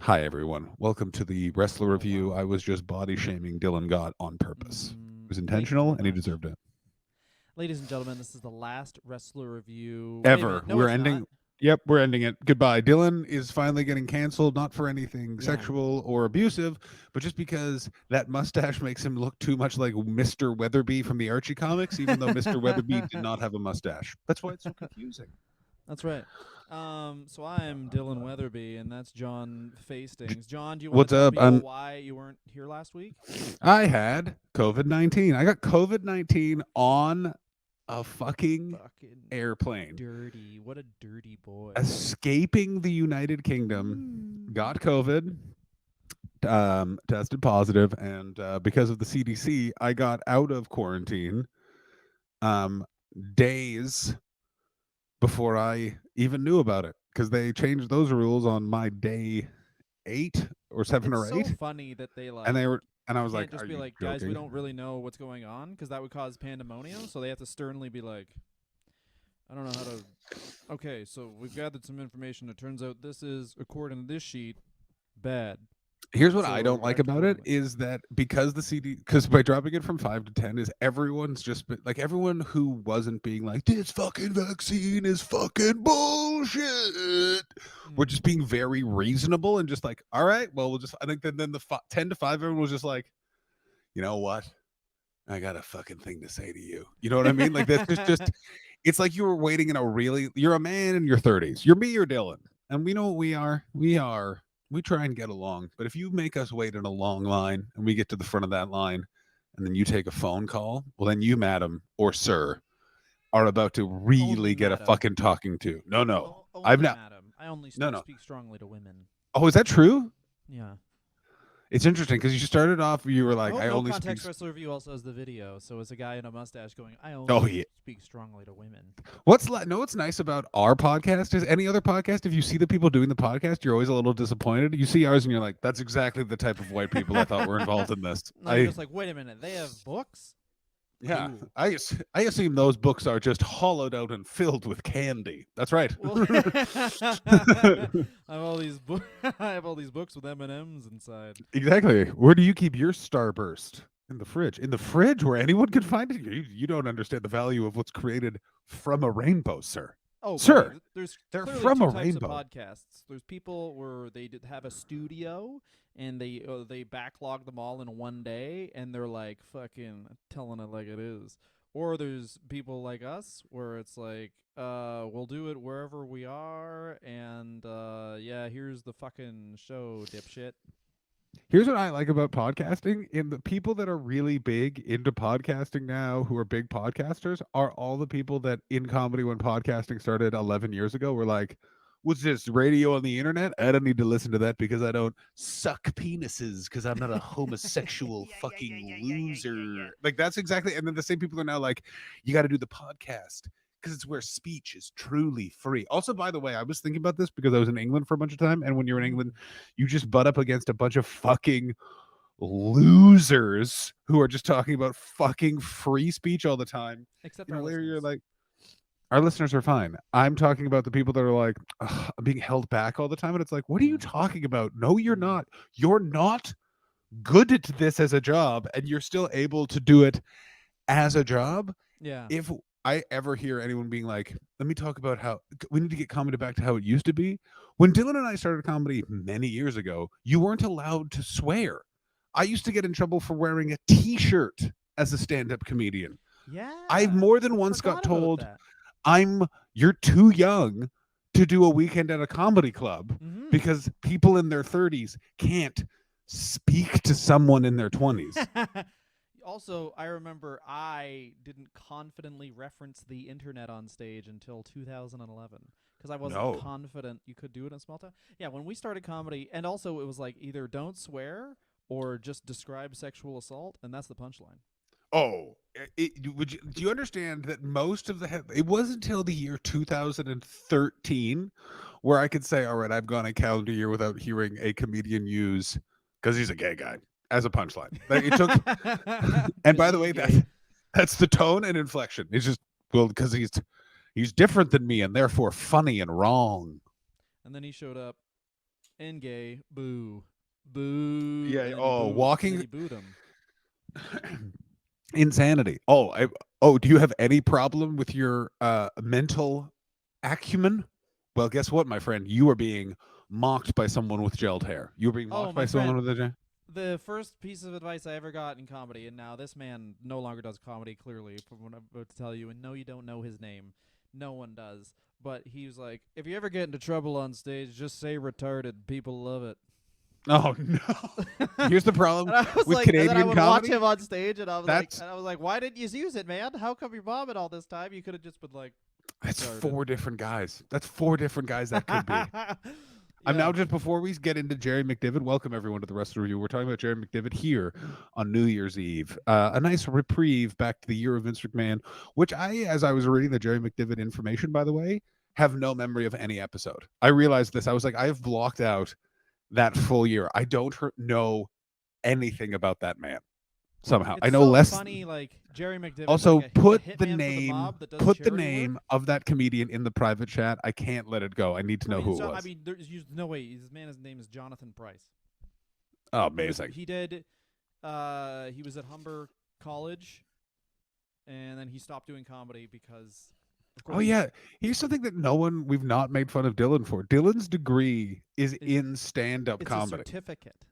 Hi, everyone. Welcome to the wrestler Oh review. wow. I was just body shaming Dylan Gott on purpose. It was Thank you very intentional and he much. deserved it. Ladies and gentlemen, this is the last wrestler review. Wait a Ever. minute. No, We're it's not. ending. Yep, we're ending it. Goodbye. Dylan is finally getting canceled, not for anything Yeah. sexual or abusive, but just because that mustache makes him look too much like Mr. Weatherby from the Archie comics, even though Mr. Weatherby did not have a mustache. That's why it's so confusing. That's right. So I am Dylan Weatherby, and that's John Fastings. John, do you want What's to tell up? people why you weren't here last week? I had COVID-19. I got COVID-19 on a fucking Fucking airplane. dirty. What a dirty boy. Escaping the United Kingdom, Mm. got COVID, tested positive, and because of the CDC, I got out of quarantine um, days before I even knew about it because they changed those rules on my day 8 or 7 It's or so 8, funny that they and like they were, and I was can't like, just "Are be you like, guys, we joking?" don't really know what's going on because that would cause pandemonium. So they have to sternly be like, I don't know how to. Okay, so we've gathered some information. It turns out this is, according to this sheet, bad. Here's what I So don't you like act about it accordingly. is that because because by dropping it from 5 to 10 is everyone's just like everyone who wasn't being like this fucking vaccine is fucking bullshit. We're Mm. just being very reasonable and just like, all right, well, we'll just, I think then the 10 to 5, everyone was just like, you know what? I got a fucking thing to say to you. You know what I mean? Like that's just it's like you were waiting in a really, you're a man in your 30s. You're me or Dylan. And we know what we are. We try and get along. But if you make us wait in a long line and we get to the front of that line and then you take a phone call, well then you, madam or sir, are about to Only really get a madam. fucking talking to. No, no. I've Only not madam. I only no no. speak strongly to women. Oh, is that true? Yeah. It's interesting because you started off, you were like, Oh, I no only speak. context wrestler review also has the video. So it's a guy in a mustache going, I Oh only yeah. speak strongly to women. What's nice about our podcast is any other podcast, if you see the people doing the podcast, you're always a little disappointed. You see ours and you're like, that's exactly the type of white people I thought were involved in this. Now you're just like, wait a minute, they have books? Yeah, Cool. I assume those books are just hollowed out and filled with candy. That's right. Well, I have all these I have all these books with M&Ms inside. Exactly. Where do you keep your Starburst? In the fridge. In the fridge where anyone can find it? You don't understand the value of what's created from a rainbow, sir. Oh, buddy, Sir, there's they're clearly from two a types of rainbow. podcasts. There's people where they have a studio and they backlog them all in one day and they're like fucking telling it like it is. Or there's people like us where it's like, we'll do it wherever we are, and yeah, here's the fucking show, dipshit. Here's what I like about podcasting. In the people that are really big into podcasting now, who are big podcasters, are all the people that in comedy when podcasting started 11 years ago were like, what's this radio on the internet? I don't need to listen to that because I don't suck penises because I'm not a homosexual fucking loser. Like that's exactly. And then the same people are now like, you got to do the podcast because it's where speech is truly free. Also, by the way, I was thinking about this because I was in England for a bunch of time, and when you're in England, Mm. you just butt up against a bunch of fucking losers who are just talking about fucking free speech all the time. Except In a our way where you're listeners. like, our listeners are fine. I'm talking about the people that are like, I'm being held back all the time. And it's like, what are you Mm. talking about? No, you're Mm. not. You're not good at this as a job, and you're still able to do it as a job. Yeah. If I ever hear anyone being like, let me talk about how we need to get comedy back to how it used to be. When Dylan and I started comedy many years ago, you weren't allowed to swear. I used to get in trouble for wearing a t shirt as a stand up comedian. I've Yeah. more than I once got forgot about told, that. you're too young to do a weekend at a comedy club Mm-hmm. because people in their 30s can't speak to someone in their 20s. Also, I remember I didn't confidently reference the internet on stage until 2011 because I wasn't No. confident you could do it in small town. Yeah, when we started comedy, and also it was like either don't swear or just describe sexual assault, and that's the punchline. Oh, do you understand that most of it wasn't until the year 2013 where I could say, all right, I've gone a calendar year without hearing a comedian use because he's a gay guy as a punchline. Like, it took, and Because by the he's way, gay. that's the tone and inflection. It's just well because he's different than me and therefore funny and wrong. And then he showed up and gay. Boo. Boo. Yeah. And then Oh, you booed him. insanity. Do you have any problem with your mental acumen? Well, guess what, my friend? You are being mocked by someone with gelled hair. You are being Oh, mocked my by someone friend. with a The first piece of advice I ever got in comedy, and now this man no longer does comedy, clearly, from what I'm about to tell you, and no, you don't know his name. No one does. But he was like, if you ever get into trouble on stage, just say retarded. People love it. Oh no. Here's the problem And I was with like, and then I Canadian would watch comedy. him on stage, and That's I was like, why didn't you use it, man? How come you're bombing all this time? You could have just been like, that's retarded. four different guys. That's four different guys that could be. I'm Yeah. now just before we get into Jerry McDevitt. Welcome everyone to the rest of the review. We're talking about Jerry McDevitt here on New Year's Eve. A nice reprieve back to the year of Vince McMahon, which as I was reading the Jerry McDevitt information, by the way, have no memory of any episode. I realized this. I was like, I have blocked out that full year. I don't know anything about that man. Somehow, I It's know so less. funny, like Jerry McDevitt's Also, like a put the hitman for the name, mob that does put the charity work. name of that comedian in the private chat. I can't let it go. I need to know who it was. I mean, there's no way. His name is Jonathan Price. Oh, amazing. He did. He was at Humber College, and then he stopped doing comedy because. Oh yeah, here's something that we've not made fun of Dylan for. Dylan's degree is in stand-up it's comedy. a certificate,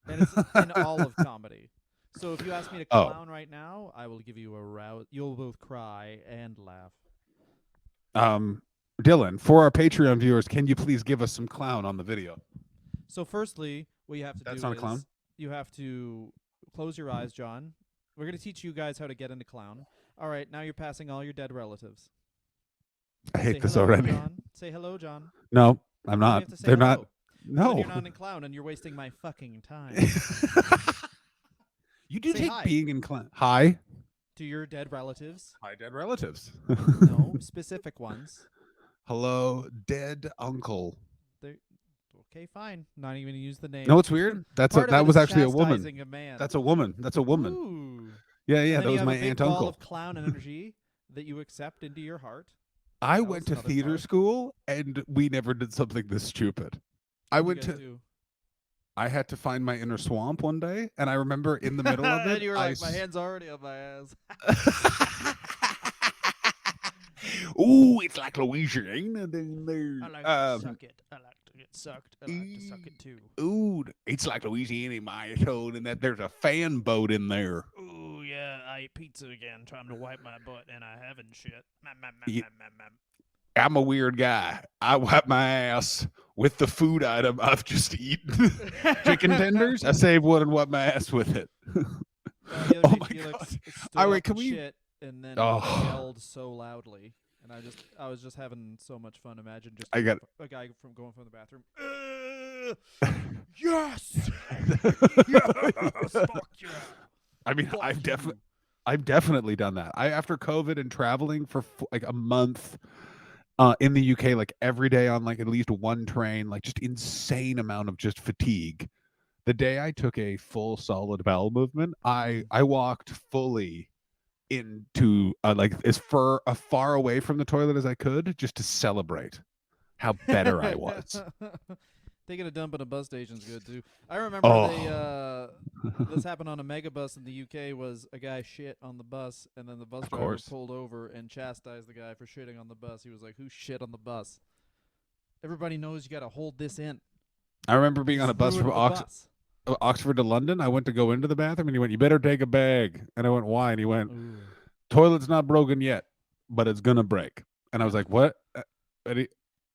and it's in all of comedy. So if you ask me to clown right now, I will give you a route. You'll both cry and laugh. Dylan, for our Patreon viewers, can you please give us some clown on the video? So firstly, what you have to That's do not a is clown? you have to close your eyes, John. We're going to teach you guys how to get into clown. All right, now you're passing all your dead relatives. I hate Say this hello, already. John. Say hello, John. No, I'm No, not. you have to say They're hello. not. No. Then you're not in clown, and you're wasting my fucking time. You do Say take hi. being in clown. Hi. To your dead relatives. Hi, dead relatives. No, specific ones. Hello, dead uncle. Okay, fine. Not even gonna use the name. No, what's weird? That was actually a woman. A man. That's a woman. That's a woman. Ooh. Yeah, that was my a big aunt ball uncle. of clown energy that you accept into your heart. I went to theater school, and we never did something this stupid. I had to find my inner swamp one day, and I remember in the middle of it, and you were like, my hand's already on my ass. Ooh, it's like Louisiana down there. I like to suck it. I like to get sucked. I like to suck it too. Ooh, it's like Louisiana in my asshole, and that there's a fan boat in there. Ooh, yeah, I ate pizza again, trying to wipe my butt, and I haven't shit. I'm a weird guy. I wipe my ass with the food item I've just eaten. Chicken tenders. I save one and wipe my ass with it. Oh my god! All right, can we? Shit, and then yelled so loudly, and I was just having so much fun. Imagine just a guy from going from the bathroom. Yes, yes, fuck yeah. I mean, I've definitely done that. After COVID and traveling for like a month. In the UK, like every day on like at least one train, like just insane amount of just fatigue. The day I took a full solid bowel movement, I walked fully into like as far away from the toilet as I could, just to celebrate how better I was. Taking a dump at a bus station's good too. I remember this happened on a megabus in the UK. Was a guy shit on the bus, and then the bus driver pulled over and chastised the guy for shitting on the bus. He was like, "Who shit on the bus?" Everybody knows you got to hold this in. I remember being on a bus from Oxford to London. I went to go into the bathroom, and he went, "You better take a bag." And I went, "Why?" And he went, "Ooh. Toilet's not broken yet, but it's gonna break." And I was like, "What?" And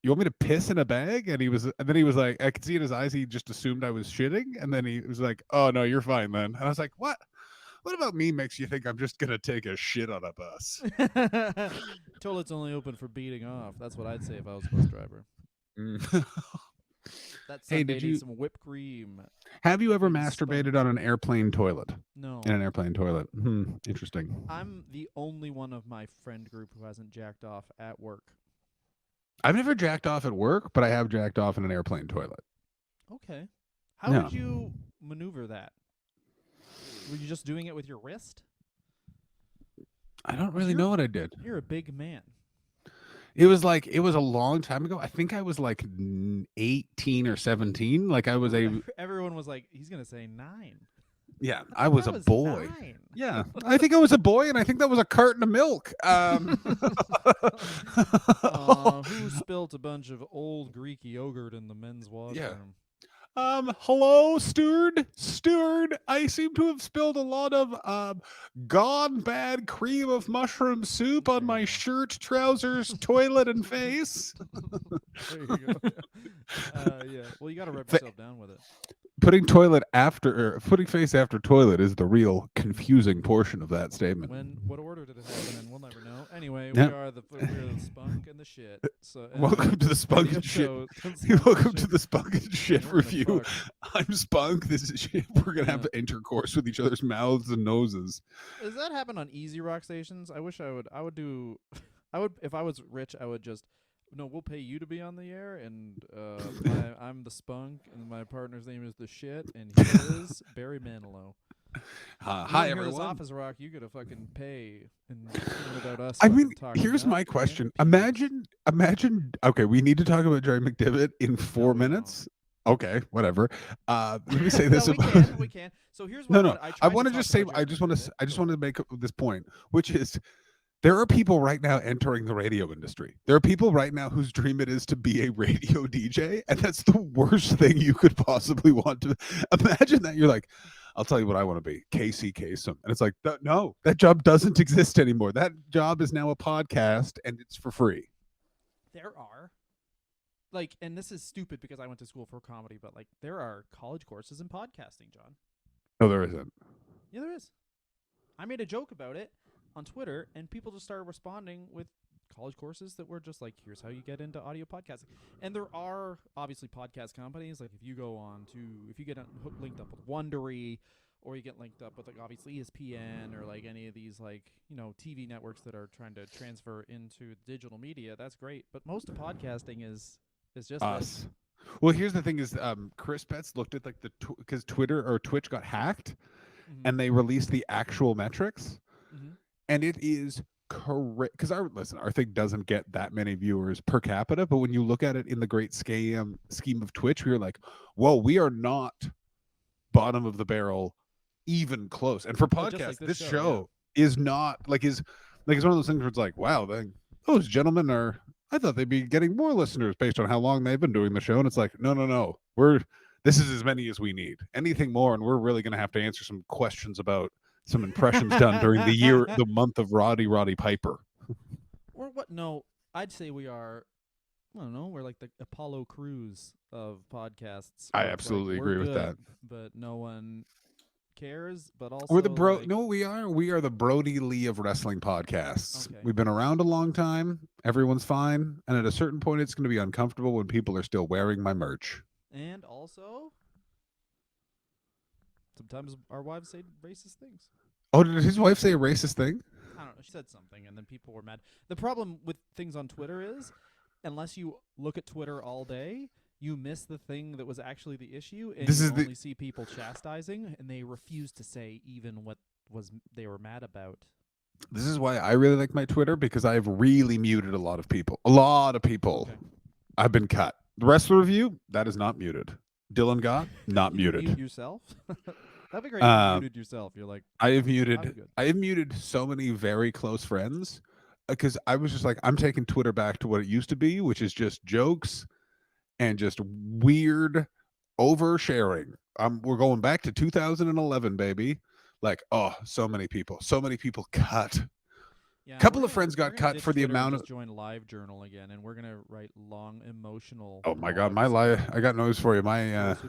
you want me to piss in a bag? And then he was like, I could see in his eyes, he just assumed I was shitting. And then he was like, "Oh no, you're fine then." And I was like, "What? What about me makes you think I'm just going to take a shit on a bus?" Toilet's only open for beating off. That's what I'd say if I was a bus driver. That Sunday needs some whipped cream. Have you ever masturbated on an airplane toilet? No. In an airplane toilet. Interesting. I'm the only one of my friend group who hasn't jacked off at work. I've never jacked off at work, but I have jacked off in an airplane toilet. Okay. How did you maneuver that? Were you just doing it with your wrist? I don't really know what I did. You're a big man. It was like it was a long time ago. I think I was like 18 or 17. Like I was a Everyone was like, he's gonna say 9. yeah, I I thought was that a was boy. 9. Yeah, I think I was a boy, and I think that was a carton of milk. Who spilt a bunch of old Greek yogurt in the men's Yeah. washroom? Hello, steward. Steward, I seem to have spilled a lot of gone bad cream of mushroom soup on There you my go. shirt, trousers, toilet, and face. There you go. Yeah. Well, you got to rub Fa- yourself down with it. Putting toilet after or putting face after toilet is the real confusing portion of that statement. What order did it happen in? We'll never know. Anyway, Yeah. we are the spunk and the shit. So Welcome to the this Spunk radio and Shit. show, Spunk and Welcome to Shit, the Spunk and Shit and we're gonna review. fuck. I'm Spunk. This is Shit. We're gonna have Yeah. intercourse with each other's mouths and noses. Does that happen on easy rock stations? I wish I would. I would do. I would if I was rich. I would just. No, we'll pay you to be on the air, and I'm the spunk, and my partner's name is the shit, and he is Barry Manilow. Hi, Hear this everyone. office rock, you gotta fucking pay, and without us. I mean, talking here's about my it, question. peanuts. Imagine. Okay, we need to talk about Jerry McDevitt in 4 No, we don't. minutes. Okay, whatever. Let me say this No, we about. can. We can. So here's what No. I I tried want to to talk just say. about I Jerry just want to. McDevitt. I just Go want to on. make this point, which is there are people right now entering the radio industry. There are people right now whose dream it is to be a radio DJ, and that's the worst thing you could possibly want to imagine. That you're like, I'll tell you what I want to be, Casey Kasem, and it's like, no, that job doesn't exist anymore. That job is now a podcast, and it's for free. There are and this is stupid because I went to school for comedy, but there are college courses in podcasting, John. No, there isn't. Yeah, there is. I made a joke about it on Twitter, and people just started responding with college courses that were just like, here's how you get into audio podcasting. And there are obviously podcast companies. Like if you get linked up with Wondery, or you get linked up with obviously ESPN or any of these TV networks that are trying to transfer into digital media, that's great. But most of podcasting is just us. Well, here's the thing: is Chris Betts looked at because Twitter or Twitch got hacked, and they released the actual metrics, and it is correct. Because our thing doesn't get that many viewers per capita, but when you look at it in the great scheme of Twitch, we are like, whoa, we are not bottom of the barrel, even close. And for podcasts, this show is not is one of those things where it's like, wow, those gentlemen are. I thought they'd be getting more listeners based on how long they've been doing the show. And it's like, no. This is as many as we need. Anything more, and we're really going to have to answer some questions about some impressions done during the month of Roddy Piper. Or what? No, I'd say we are. I don't know. We're like the Apollo Crews of podcasts. I absolutely agree with that. But no one cares. But also, we're the no, we are the Brody Lee of wrestling podcasts. Okay. We've been around a long time. Everyone's fine, and at a certain point, it's going to be uncomfortable when people are still wearing my merch. And also, sometimes our wives say racist things. Oh, did his wife say a racist thing? I don't know. She said something, and then people were mad. The problem with things on Twitter is, unless you look at Twitter all day, you miss the thing that was actually the issue, and you only see people chastising, and they refuse to say even what they were mad about. This is why I really like my Twitter, because I've really muted a lot of people. A lot of people. Okay. I've been cut. The rest of the review, that is not muted. Dylan Gott, not muted. Mute yourself? That'd be great if you muted yourself. You're like, I have muted so many very close friends because I was just like, I'm taking Twitter back to what it used to be, which is just jokes and just weird oversharing. We're going back to 2011, baby. So many people cut. Yeah, couple of friends got cut for the amount of. Join LiveJournal again, and we're gonna write long, emotional. Oh my God, I got news for you. My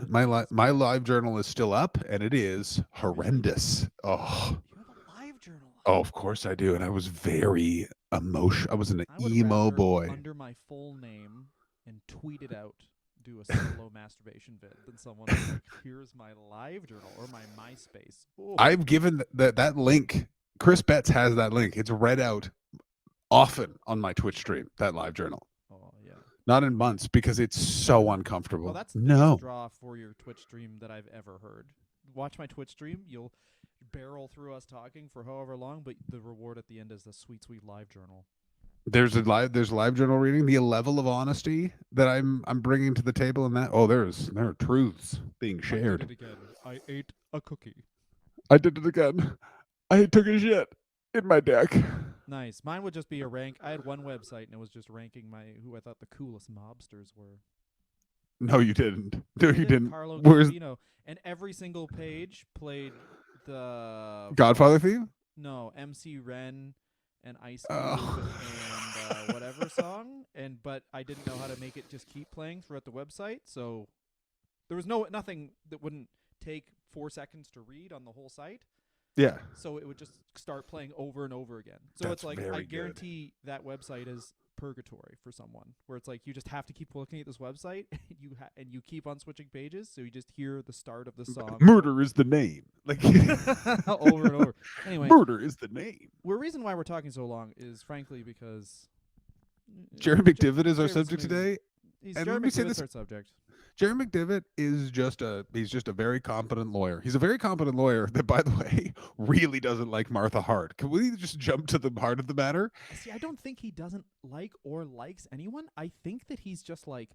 LiveJournal is still up, and it is horrendous. Oh, you have a LiveJournal. Oh, of course I do, and I was very emotional. I was an emo boy. Under my full name and tweet it out. Do a solo masturbation vid than someone like, here's my LiveJournal or my MySpace. Ooh. I've given that link. Chris Betts has that link. It's read out often on my Twitch stream, that LiveJournal. Oh, yeah. Not in months because it's so uncomfortable. Well, that's the biggest draw for your Twitch stream that I've ever heard. Watch my Twitch stream. You'll barrel through us talking for however long, but the reward at the end is the sweet, sweet LiveJournal. There's live journal reading. The level of honesty that I'm bringing to the table, and that there are truths being I did shared. it again. I ate a cookie. I did it again. I took a shit in my deck. Nice. Mine would just be a rank. I had one website and it was just ranking my who I thought the coolest mobsters were. No, you didn't. No, I you did didn't. Carlo Where's Gambino, and every single page played the Godfather theme? no MC Ren and Ice Cube Oh, and whatever song, and but I didn't know how to make it just keep playing throughout the website, so there was nothing that wouldn't take 4 seconds to read on the whole site. yeah. So it would just start playing over and over again. So That's it's like I very good. guarantee that website is purgatory for someone, where it's like you just have to keep looking at this website and you keep on switching pages, so you just hear the start of the song Murder is the name. Like over and over. Anyway, murder is the name. the reason why we're talking so long is frankly because Jerry McDevitt is our Jerry's subject amazing. today. And Jerry let me say McDevitt's this: our subject. Jerry McDevitt is he's just a very competent lawyer. He's a very competent lawyer that, by the way, really doesn't like Martha Hart. Can we just jump to the heart of the matter? See, I don't think he doesn't like or likes anyone. I think that he's just like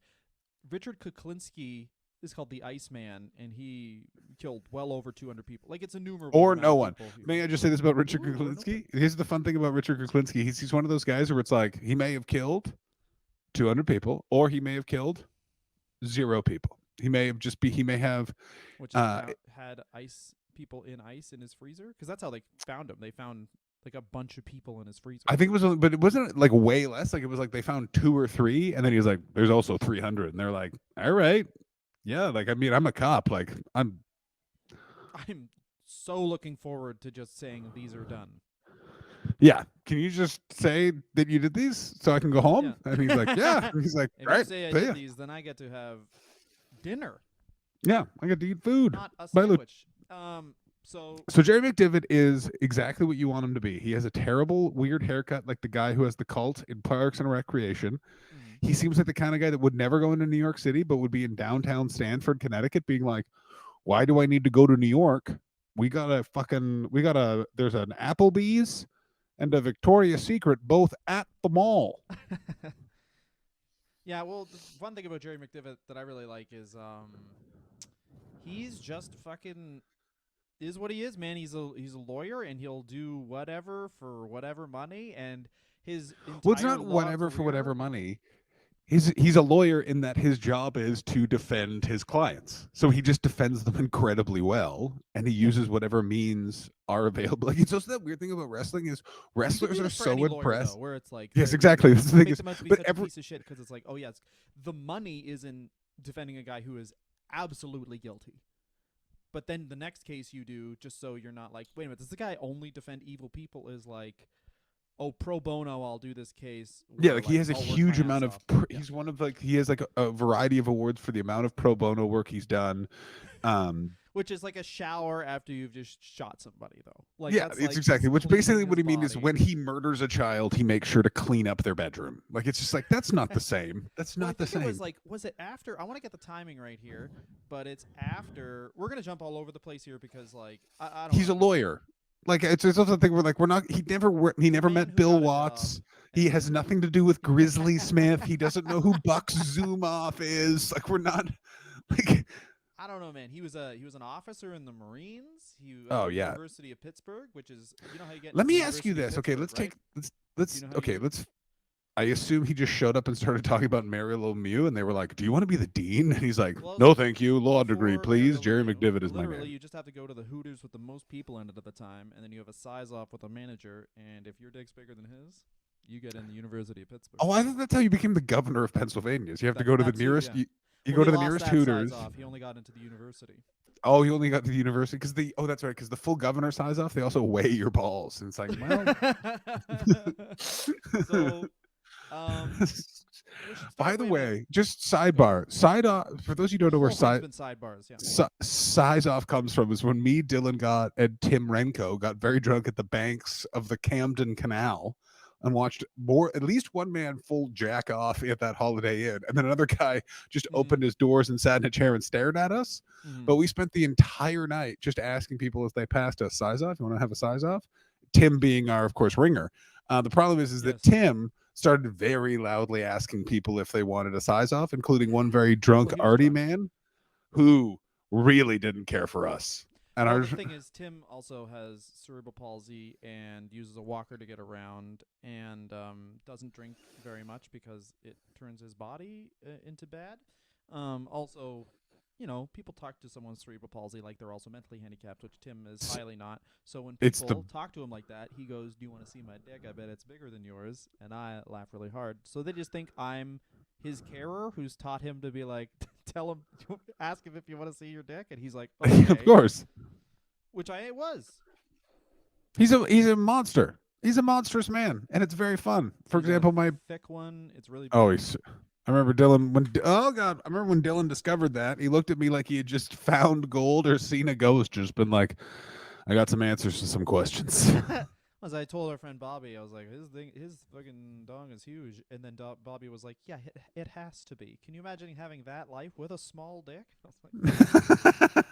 Richard Kuklinski is called the Iceman, and he killed well over 200 people. Like it's innumerable. Or amount no of one. people who- May I just say this about Richard Ooh, or no Kuklinski? Here's the fun thing about Richard Kuklinski. He's one of those guys where it's like he may have killed 200 people, or he may have killed 0 people. He may have which is uh had ice people in ice in his freezer, because that's how they found him. They found like a bunch of people in his freezer. I think it was, but it wasn't like way less. Like it was like they found 2 or 3, and then he was like, "There's also 300," and they're like, "All right, yeah." Like I mean, I'm a cop. Like I'm so looking forward to just saying these are done. yeah. Can you just say that you did these so I can go home? Yeah. And he's like, "Yeah." And he's like, If "Right, you say I see did ya." these, then I get to have dinner, Yeah, I got to eat food. not a By the sandwich. So So Jerry McDevitt is exactly what you want him to be. He has a terrible, weird haircut, like the guy who has the cult in Parks and Recreation. mm, He seems like the kind of guy that would never go into New York City, but would be in downtown Stanford, Connecticut, being like, "Why do I need to go to New York? There's an Applebee's and a Victoria's Secret both at the mall." yeah, well, the one thing about Jerry McDevitt that I really like is he's just fucking is what he is, man. He's a lawyer, and he'll do whatever for whatever money, and his Well, it's entire not law whatever for career. whatever money. He's a lawyer in that his job is to defend his clients. So he just defends them incredibly well, and he Yeah, uses whatever means are available. Like it's also that weird thing about wrestling is you can wrestlers do are this for any so lawyer though, impressed. where it's like Yes, exactly. That's the you thing make is, them out to be but such a every piece of shit because it's like, oh yeah, the money is in defending a guy who is absolutely guilty. But then the next case you do, just so you're not like, wait a minute, does the guy only defend evil people? Is like, oh, pro bono, I'll do this case. yeah, Where, like he has a I'll work huge my amount ass of off. Yeah. he's one of like he has like a variety of awards for the amount of pro bono work he's done. Um Which is like a shower after you've just shot somebody, though. Like Yeah, that's it's like exactly just which cleaning basically what his he mean is body. when he murders a child, he makes sure to clean up their bedroom. Like it's just like that's not the same. That's Well, I not the think it was same. like, was it after? I want to get the timing right here, but it's after. We're gonna jump all over the place here because, like, I don't He's a want to. lawyer. Like it's also the thing where like we're not. He The never man met who Bill got a job, Watts. He and has then nothing to do with Grizzly Smith. He doesn't know who Buck Zumhofe is. Like we're not. Like I don't know, man. He was an officer in the Marines. He went oh to the yeah. University of Pittsburgh, which is how you get into Let the me ask you University of this. Okay, Pittsburgh, right? Do you let's know how okay you? let's. I assume he just showed up and started talking about Mario Lemieux, and they were like, "Do you want to be the dean?" And he's like, Well, "No, thank you. Law degree, before please. Mario Jerry Lemieux, McDevitt is my literally, man." you just have to go to the Hooters with the most people in it at the time, and then you have a size off with a manager, and if your dick's bigger than his, you get in the University of Pittsburgh. Oh, I thought that's how you became the governor of Pennsylvania. So you have to go to the That too, nearest. yeah. You Well, go he to the lost nearest that size Hooters. off. He only got into the university. Oh, you only got to the university because the oh, that's right, because the full governor size off. They also weigh your balls, and it's like, well. So, we should By start. the Wait a minute. way, just Go ahead. sidebar, side off for those you don't The know where whole thing's been sidebars, yeah. size off comes from is when me, Dylan got and Tim Renko got very drunk at the banks of the Camden Canal and watched at least one man full jack off at that Holiday Inn, and then another guy just Mm-hmm. opened his doors and sat in a chair and stared at us. Mm-hmm. But we spent the entire night just asking people as they passed us, size off. You want to have a size off? Tim being our, of course, ringer. The problem is that Yes. started very loudly asking people if they wanted a size off, including one very drunk Well, he was arty drunk. man who really didn't care for us. And Well, our the thing is, Tim also has cerebral palsy and uses a walker to get around, and doesn't drink very much because it turns his body into bad. Also, people talk to someone with cerebral palsy like they're also mentally handicapped, which Tim is highly not. So when it's the people talk to him like that, he goes, "Do you want to see my dick? I bet it's bigger than yours." And I laugh really hard. So they just think I'm his carer who's taught him to be like, tell him, ask him if you want to see your dick, and he's like, of okay, course. which I was. He's a monster. He's a monstrous man, and it's very fun. For He's got a example, my thick one. It's really oh, big. I remember Dylan when oh god, I remember when Dylan discovered that. He looked at me like he had just found gold or seen a ghost, just been like, I got some answers to some questions. As I told our friend Bobby, I was like, his fucking dong is huge, and then Bobby was like, yeah, it has to be. Can you imagine having that life with a small dick? I was like,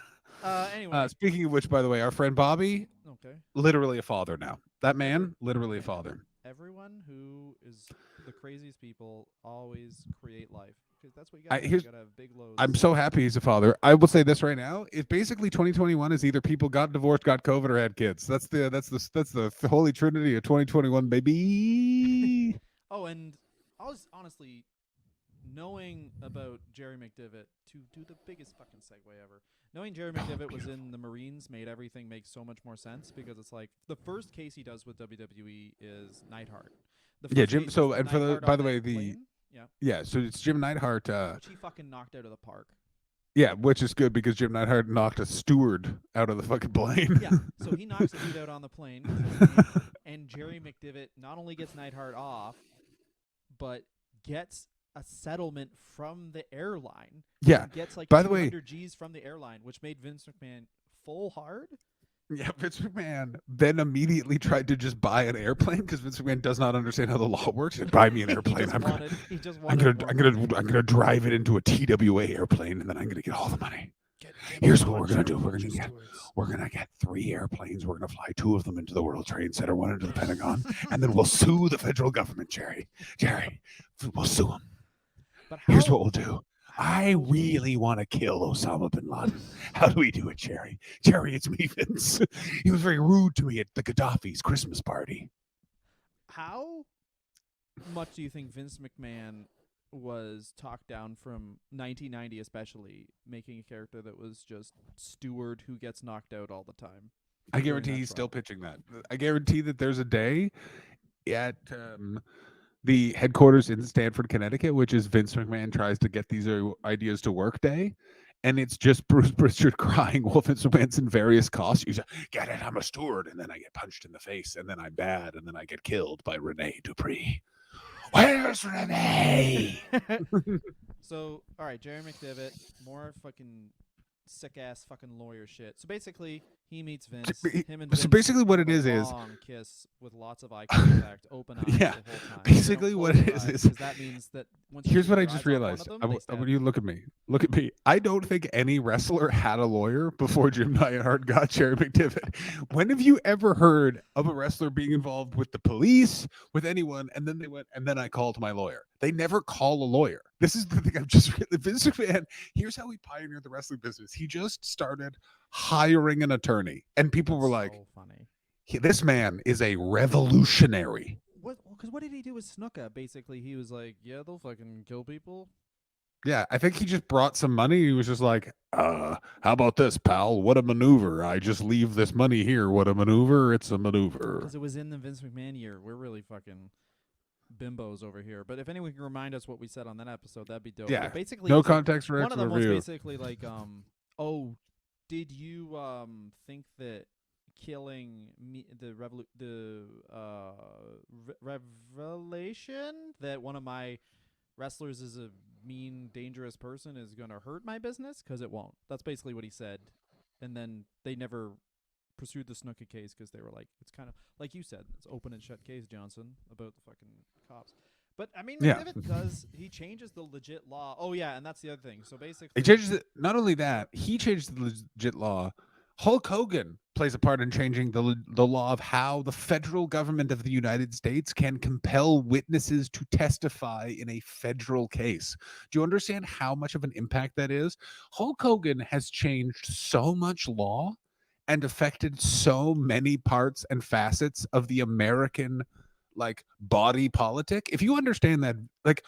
anyway, Speaking of which, by the way, our friend Bobby, okay. literally a father now. That man, literally a father. Everyone who is the craziest people always create life, because that's what you gotta do. Here's You gotta have big loads. I'm so happy he's a father. I will say this right now: it's basically 2021 is either people got divorced, got COVID, or had kids. That's the holy trinity of 2021, baby. Oh, and I was honestly knowing about Jerry McDevitt, to do the biggest fucking segue ever. Knowing Jerry McDevitt was in the Marines made everything make so much more sense, because it's like the first case he does with WWE is Neidhart. The Yeah, first Jim. case So, was with and for the Neidhart by on the that way, the plane. Yeah, yeah, so it's Jim Neidhart. which he fucking knocked out of the park. Yeah, which is good because Jim Neidhart knocked a steward out of the fucking plane. Yeah, so he knocks a dude out on the plane, killing him, and Jerry McDevitt not only gets Neidhart off, but gets a settlement from the airline. Yeah. Gets like By the way, 200 G's from the airline, which made Vince McMahon full hard. yeah, Vince McMahon then immediately tried to just buy an airplane because Vince McMahon does not understand how the law works. And buy me an airplane. He just wanted I'm gonna drive it into a TWA airplane, and then I'm gonna get all the money. Here's what we're gonna do. We're gonna get 3 airplanes. We're gonna fly 2 of them into the World Trade Center, 1 into the Pentagon, and then we'll sue the federal government, Jerry. We'll sue them. But Here's what we'll do. I really want to kill Osama bin Laden. How do we do it, Jerry? Jerry, it's me, Vince. He was very rude to me at the Gaddafi's Christmas party. How much do you think Vince McMahon was talked down from 1990, especially making a character that was just steward who gets knocked out all the time? I guarantee he's still pitching that. I guarantee that there's a day at the headquarters in Stamford, Connecticut, which is Vince McMahon tries to get these ideas to work day. And it's just Bruce Pritchard crying while Vince McMahon's in various costumes. Get it, I'm a steward. And then I get punched in the face. And then I'm bad. And then I get killed by Rene Dupree. Where's Rene? So, all right, Jerry McDevitt, more fucking sick ass fucking lawyer shit. So basically, he meets Vince. Him and Vince so basically, what it have is a long kiss with lots of eye contact, open eyes yeah, the whole time. basically what it is that means that once here's what I your just eyes off one realized. of them, When you look at me, I don't think any wrestler had a lawyer before Jim Neidhart got Jerry McDevitt. When have you ever heard of a wrestler being involved with the police, with anyone, and then they went, and then I called my lawyer? They never call a lawyer. This is the thing. I'm just really Vince McMahon. Here's how he pioneered the wrestling business. He just started hiring an attorney, and people were like, so funny. "This man is a revolutionary." Because what did he do with Snuka? Basically, he was like, "Yeah, they'll fucking kill people." Yeah, I think he just brought some money. He was just like, how about this, pal? What a maneuver. I just leave this money here. What a maneuver. It's a maneuver. Because it was in the Vince McMahon year. We're really fucking bimbos over here. But if anyone can remind us what we said on that episode, that'd be dope. Yeah. But basically, No it's like, context for one of them was review. basically like, oh, did you think that killing the revelation that one of my wrestlers is a mean, dangerous person is going to hurt my business? Because it won't. That's basically what he said. And then they never pursued the Snuka case because they were like, it's kind of like you said, it's open and shut case, Johnson, about the fucking cops. But I mean, Yeah. McDevitt does, he changes the legit law. Oh yeah, and that's the other thing. So basically, He changes it. Not only that, he changed the legit law. Hulk Hogan plays a part in changing the law of how the federal government of the United States can compel witnesses to testify in a federal case. Do you understand how much of an impact that is? Hulk Hogan has changed so much law and affected so many parts and facets of the American like body politic. If you understand that, like,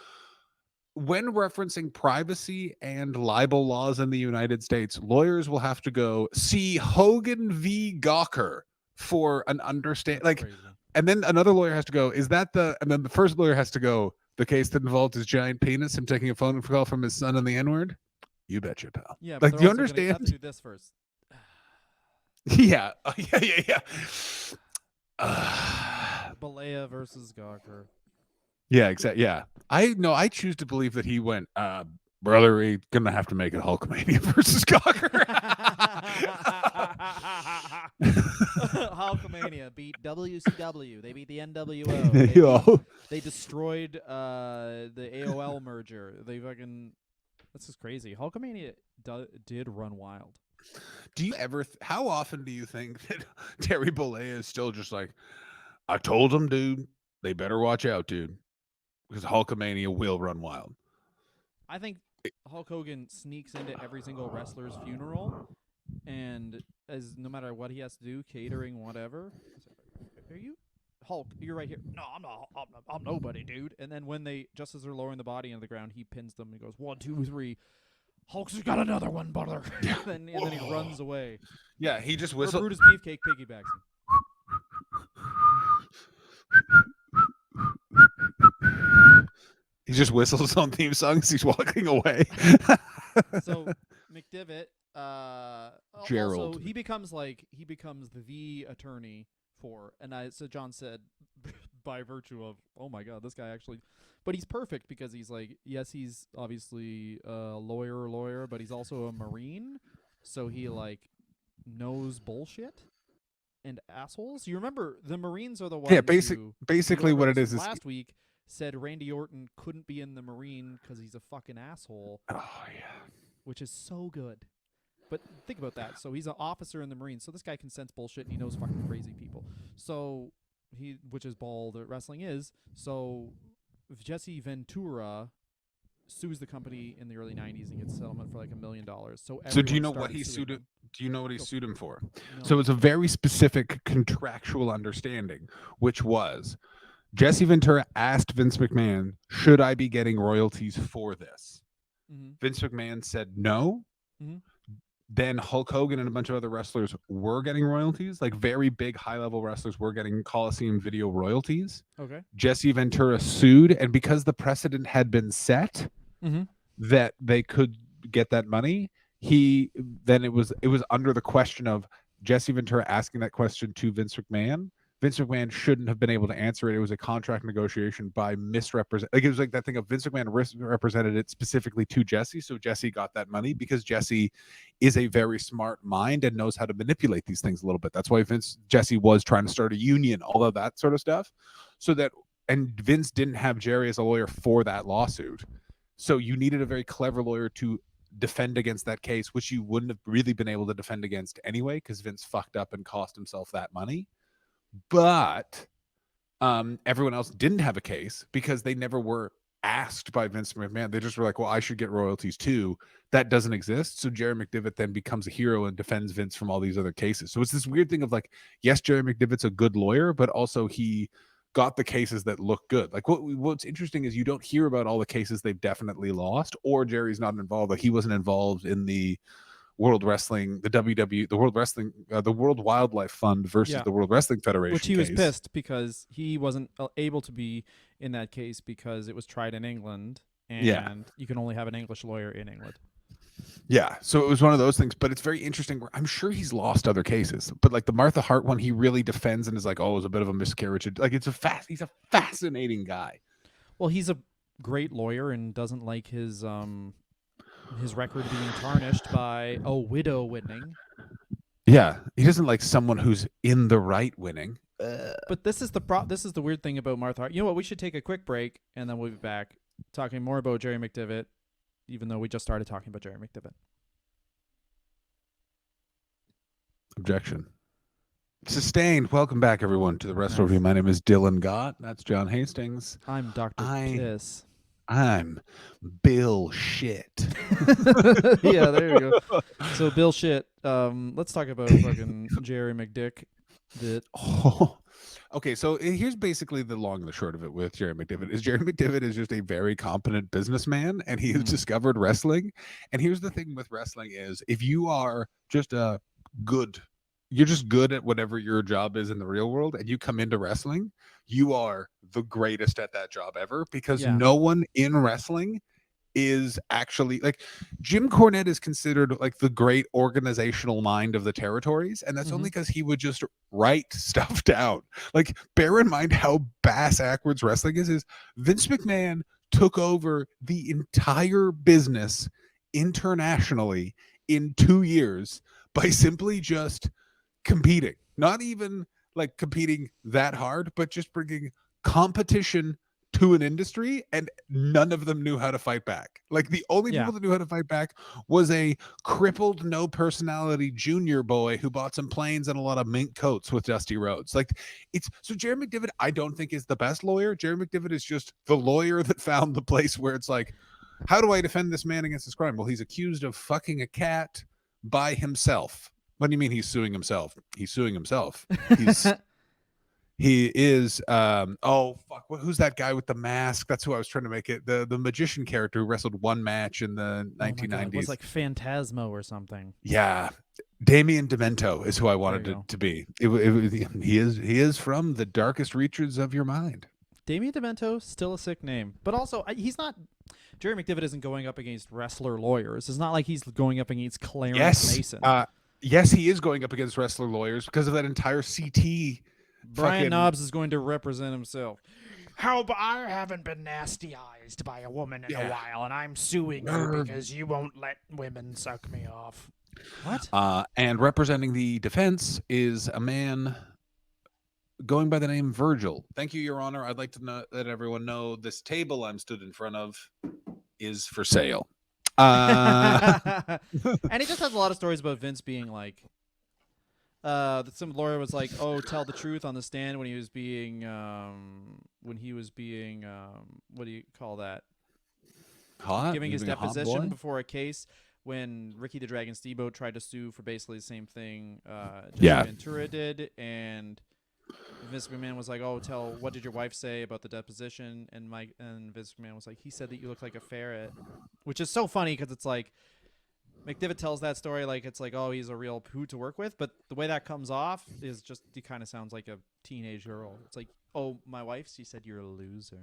when referencing privacy and libel laws in the United States, lawyers will have to go see Hogan v. Gawker for an understand. That's Like, crazy. and then another lawyer has to go, is that the, and then the first lawyer has to go, the case that involved his giant penis, him taking a phone call from his son and the N word? You betcha, pal. Yeah, but Like, they're do you also gonna have to understand? do this first. Yeah. Yeah. Balea versus Gawker. Yeah, exactly. Yeah. I choose to believe that he went, brother, we're gonna have to make it Hulkamania versus Gawker. Hulkamania beat WCW. They beat the NWO. They destroyed the AOL merger. They fucking. This is crazy. Hulkamania did run wild. Do you ever? How often do you think that Terry Bollea is still just like, I told him, dude, they better watch out, dude, because Hulkamania will run wild. I think Hulk Hogan sneaks into every single wrestler's funeral, and as no matter what he has to do, catering, whatever. Are you Hulk? You're right here. No, I'm not. I'm nobody, dude. And then when they just as they're lowering the body into the ground, he pins them and goes 1, 2, 3. Hulk's got another one, brother. and then he runs away. Yeah, he just Or whistled. Brutus Beefcake piggybacks him. He just whistles his own theme song as he's walking away. So McDevitt, Gerald. also he becomes the attorney for, and so John said, by virtue of, oh my god, this guy actually, but he's perfect because he's like, yes, he's obviously a lawyer, but he's also a Marine, so he like knows bullshit and assholes. You remember the Marines are the ones Yeah, who, basically what it is last week said Randy Orton couldn't be in the Marine because he's a fucking asshole. Oh yeah. Which is so good. But think about that. So he's an officer in the Marines. So this guy can sense bullshit and he knows fucking crazy people. So which is ball that wrestling is. So Jesse Ventura sues the company in the early 90s and gets a settlement for like $1 million. So do you know what he sued him? Do you know what he sued him for? No. So it's a very specific contractual understanding, which was Jesse Ventura asked Vince McMahon, should I be getting royalties for this? Mm-hmm. Vince McMahon said no. Mm-hmm. Then Hulk Hogan and a bunch of other wrestlers were getting royalties, like very big high-level wrestlers were getting Coliseum video royalties. Okay. Jesse Ventura sued, and because the precedent had been set that they could get that money, it was under the question of Jesse Ventura asking that question to Vince McMahon. Vince McMahon shouldn't have been able to answer it. It was a contract negotiation by misrepresent. Like, it was like that thing of Vince McMahon represented it specifically to Jesse, so Jesse got that money because Jesse is a very smart mind and knows how to manipulate these things a little bit. That's why Jesse was trying to start a union, all of that sort of stuff, and Vince didn't have Jerry as a lawyer for that lawsuit, so you needed a very clever lawyer to defend against that case, which you wouldn't have really been able to defend against anyway because Vince fucked up and cost himself that money. But everyone else didn't have a case because they never were asked by Vince McMahon. They just were like, well, I should get royalties too. That doesn't exist. So Jerry McDevitt then becomes a hero and defends Vince from all these other cases. So it's this weird thing of like, yes, Jerry McDevitt's a good lawyer, but also he got the cases that look good. Like what's interesting is you don't hear about all the cases they've definitely lost, or Jerry's not involved. Like he wasn't involved in the World Wrestling, the WW, the World Wrestling, the World Wildlife Fund versus the World Wrestling Federation, which he was pissed because he wasn't able to be in that case because it was tried in England, and you can only have an English lawyer in England. Yeah, so it was one of those things, but it's very interesting. I'm sure he's lost other cases, but like the Martha Hart one, he really defends and is like, "Oh, it was a bit of a miscarriage." Like he's a fascinating guy. Well, he's a great lawyer and doesn't like his record being tarnished by a widow winning. Yeah, he doesn't like someone who's in the right winning. But this is the weird thing about Martha Hart. You know what? We should take a quick break and then we'll be back talking more about Jerry McDevitt, even though we just started talking about Jerry McDevitt. Objection. Sustained. Welcome back, everyone, to the Wrestler Nice. Review. My name is Dylan Gott. That's John Hastings. I'm Dr. I Piss. I'm Bill Shit. Yeah, there you go. So Bill shit. Let's talk about fucking Jerry McDick. Oh. Okay, so here's basically the long and the short of it with Jerry McDevitt. Is Jerry McDevitt is just a very competent businessman, and he has discovered wrestling. And here's the thing with wrestling is if you are just a good, you're just good at whatever your job is in the real world, and you come into wrestling, you are the greatest at that job ever because Yeah. no one in wrestling is actually like Jim Cornette is considered like the great organizational mind of the territories, and that's only because he would just write stuff down. Like, bear in mind how bass backwards wrestling is Vince McMahon took over the entire business internationally in 2 years by simply just competing. Not even like competing that hard, but just bringing competition to an industry, and none of them knew how to fight back. Like the only Yeah. people that knew how to fight back was a crippled, no personality junior boy who bought some planes and a lot of mink coats with Dusty Rhodes. Like it's so Jerry McDevitt, I don't think is the best lawyer. Jerry McDevitt is just the lawyer that found the place where it's like, how do I defend this man against this crime? Well, he's accused of fucking a cat by himself. What do you mean he's suing himself? He's suing himself. He is oh fuck, who's that guy with the mask? That's who I was trying to make it. The magician character who wrestled one match in the Oh my god, 1990s. it was like Phantasmo or something. Yeah. Damien Demento is who I wanted you it go. to be. He is from the darkest reaches of your mind. Damien Demento, still a sick name, but also he's not. Jerry McDevitt isn't going up against wrestler lawyers. It's not like he's going up against Clarence Yes. Mason. Yes, he is going up against wrestler lawyers because of that entire CT. Brian fucking- Knobs is going to represent himself. How I haven't been nasty-ized by a woman in a while, and I'm suing you because you won't let women suck me off. What? And representing the defense is a man going by the name Virgil. Thank you, Your Honor. I'd like to let everyone know this table I'm stood in front of is for sale. And he just has a lot of stories about Vince being like, some lawyer was like, "Oh, tell the truth on the stand," when he was being, what do you call that? Hot? Giving his Being a hot deposition boy? before a case when Ricky the Dragon Steamboat tried to sue for basically the same thing Jesse Yeah. Ventura did, and Vince McMahon was like, "Oh, what did your wife say about the deposition?" And Vince McMahon was like, "He said that you look like a ferret," which is so funny because it's like McDevitt tells that story like it's like, oh, he's a real hoot to work with, but the way that comes off is just he kind of sounds like a teenage girl. It's like, oh, my wife, she said you're a loser.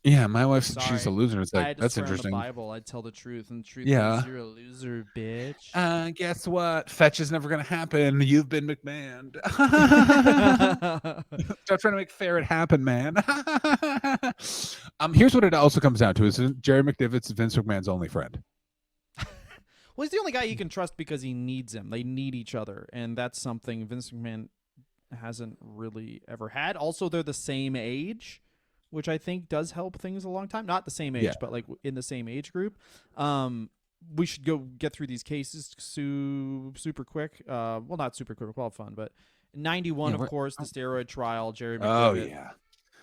Yeah, my wife said she's a Sorry. loser. It's I like, had to that's swear on interesting. the Bible, I'd tell the truth, and the truth Yeah. is you're a loser, bitch. Guess what? Fetch is never going to happen. You've been McMahon. Stop trying to make ferret happen, man. Here's what it also comes down to: is Jerry McDevitt's Vince McMahon's only friend. Well, he's the only guy you can trust because he needs him. They need each other, and that's something Vince McMahon hasn't really ever had. Also, they're the same age, which I think does help things a long time. Not the same age, Yeah. but like in the same age group. We should go get through these cases super quick. Well, not super quick, well fun, but 91, Yeah, of course, the steroid trial, Jerry Oh McDevitt. yeah,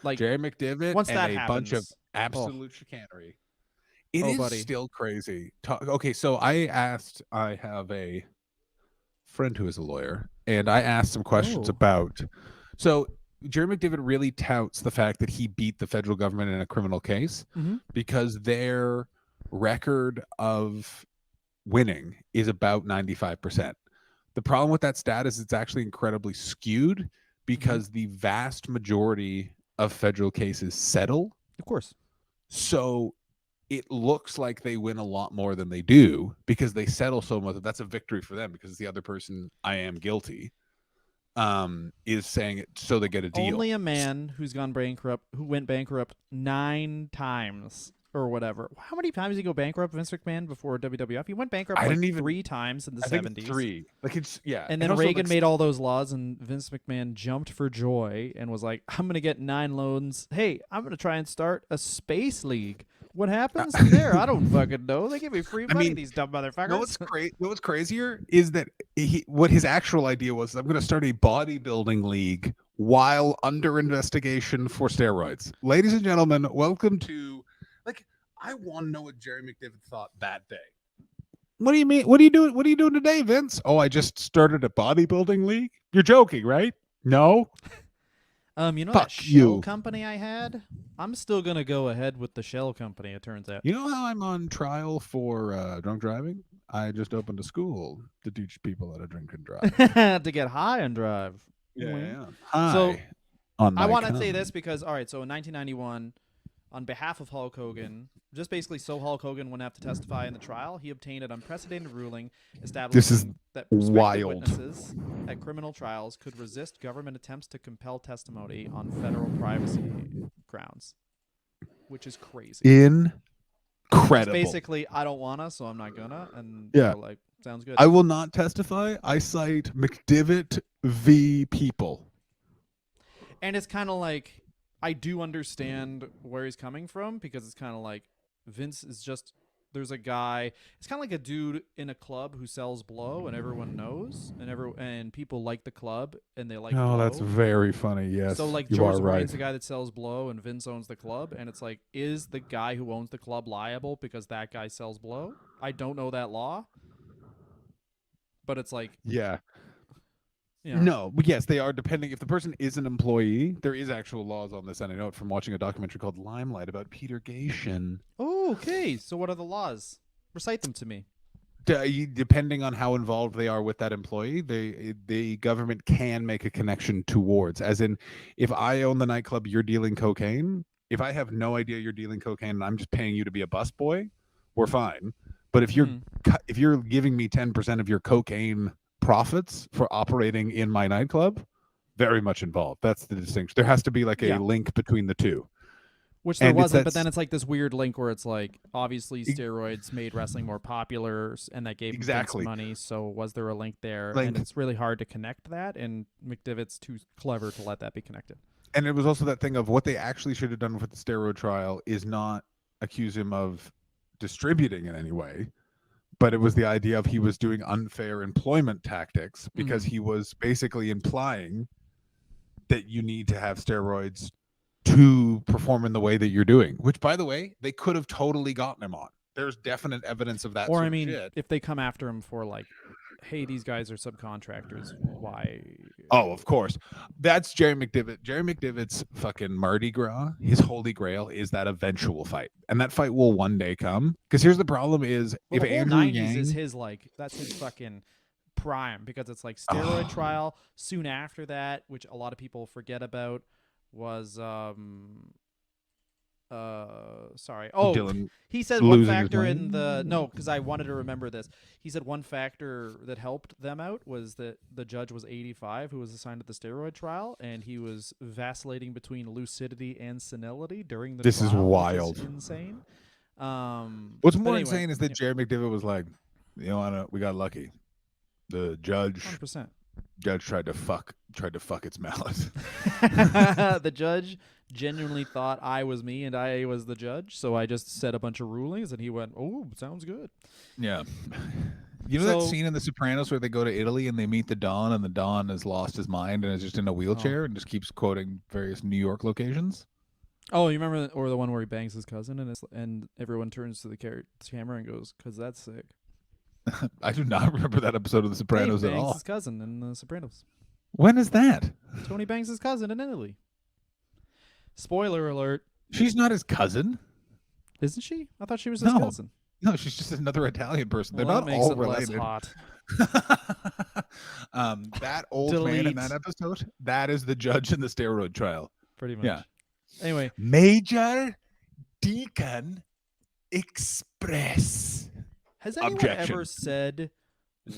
Like Jerry McDevitt once and that a bunch of happens- absolute chicanery. It Oh, is buddy. still crazy. Okay, so I have a friend who is a lawyer, and I asked some questions Oh. about. So Jerry McDevitt really touts the fact that he beat the federal government in a criminal case Mhm. because their record of winning is about 95%. The problem with that stat is it's actually incredibly skewed because the vast majority of federal cases settle. Of course. So it looks like they win a lot more than they do because they settle so much. That's a victory for them because the other person, I am guilty, is saying it so they get a deal. Only a man who went bankrupt 9 times or whatever. How many times did he go bankrupt, Vince McMahon, before WWF? He went bankrupt I like didn't even- 3 times in the I think 70s. 3. Like it's And then also, Reagan like, made all those laws, and Vince McMahon jumped for joy and was like, I'm going to get 9 loans. Hey, I'm going to try and start a space league. What happens there? I don't fucking know. They give me free money, mean, these dumb motherfuckers. You know what's crazier is that what his actual idea was, I'm going to start a bodybuilding league while under investigation for steroids. Ladies and gentlemen, welcome to, like, I want to know what Jerry McDevitt thought that day. What do you mean? What are you doing? What are you doing today, Vince? Oh, I just started a bodybuilding league. You're joking, right? No. You know Fuck that shell you. company I had? I'm still gonna go ahead with the shell company. It turns out. You know how I'm on trial for drunk driving? I just opened a school to teach people how to drink and drive. To get high and drive. Yeah. So Hi. On I my want to say cum. this because, all right, so in 1991, on behalf of Hulk Hogan, just basically so Hulk Hogan wouldn't have to testify in the trial, he obtained an unprecedented ruling This is establishing that prospective wild. witnesses at criminal trials could resist government attempts to compel testimony on federal privacy grounds, which is crazy. It's Incredible. basically, I don't wanna, so I'm not gonna, and Yeah. they're like, sounds good. I will not testify. I cite McDevitt v. People. And it's kind of like, I do understand where he's coming from, because it's kind of like Vince is just, there's a guy, it's kind of like a dude in a club who sells blow and everyone knows, and people like the club and they like Oh, blow. that's very funny. Yes, So like you George are right. Bryan's the guy that sells blow and Vince owns the club, and it's like, is the guy who owns the club liable because that guy sells blow? I don't know that law, but it's like, Yeah. you know. No, but yes, they are, depending if the person is an employee. There is actual laws on this, and I know it from watching a documentary called Limelight about Peter Gatien. Oh, okay. So what are the laws? Recite them to me. Depending on how involved they are with that employee, the government can make a connection towards, as in, if I own the nightclub, you're dealing cocaine. If I have no idea you're dealing cocaine and I'm just paying you to be a busboy, we're fine. But if you're giving me 10% of your cocaine profits for operating in my nightclub, very much involved. That's the distinction. There has to be like a link between the two. Which there And it's wasn't, but that then it's like this weird link where it's like, obviously steroids made wrestling more popular, and that gave Vince money. So was there a link there? And it's really hard to connect that, and McDevitt's too clever to let that be connected. And it was also that thing of what they actually should have done with the steroid trial is not accuse him of distributing in any way, but it was the idea of he was doing unfair employment tactics, because he was basically implying that you need to have steroids to perform in the way that you're doing, which, by the way, they could have totally gotten him on. There's definite evidence of that. Or sort I mean, of shit. if they come after him for like, hey, these guys are subcontractors, why? Oh, of course. That's Jerry McDevitt. Jerry McDevitt's fucking Mardi Gras, his holy grail, is that eventual fight. And that fight will one day come. Because here's the problem is, well, if the whole Andrew 90s Yang... is his, like, that's his fucking prime, because it's like steroid trial. Soon after that, which a lot of people forget about, was sorry. Oh, Dylan he said one losing his factor mind? in the no, because I wanted to remember this. He said one factor that helped them out was that the judge was 85, who was assigned to the steroid trial, and he was vacillating between lucidity and senility during the This trial. is wild. Which is insane. What's more insane is that Jerry McDevitt was like, you know, we got lucky. The judge 100%. tried to fuck its mallet. The judge genuinely thought I was me and I was the judge, so I just said a bunch of rulings, and he went, "Oh, sounds good." Yeah. You know that scene in The Sopranos where they go to Italy and they meet the Don, and the Don has lost his mind and is just in a wheelchair and just keeps quoting various New York locations? Oh, you remember, or the one where he bangs his cousin and everyone turns to the camera and goes, "'Cause that's sick." I do not remember that episode of The Sopranos Tony at all. bangs his cousin in The Sopranos. When is that? Tony bangs his cousin in Italy. Spoiler alert. She's not his cousin. Isn't she? I thought she was his cousin. No, she's just another Italian person. Well, They're not that makes all it related. less hot. That old man in that episode, that is the judge in the steroid trial. Pretty much. Yeah. Anyway. Major Deacon Express. Has anyone ever said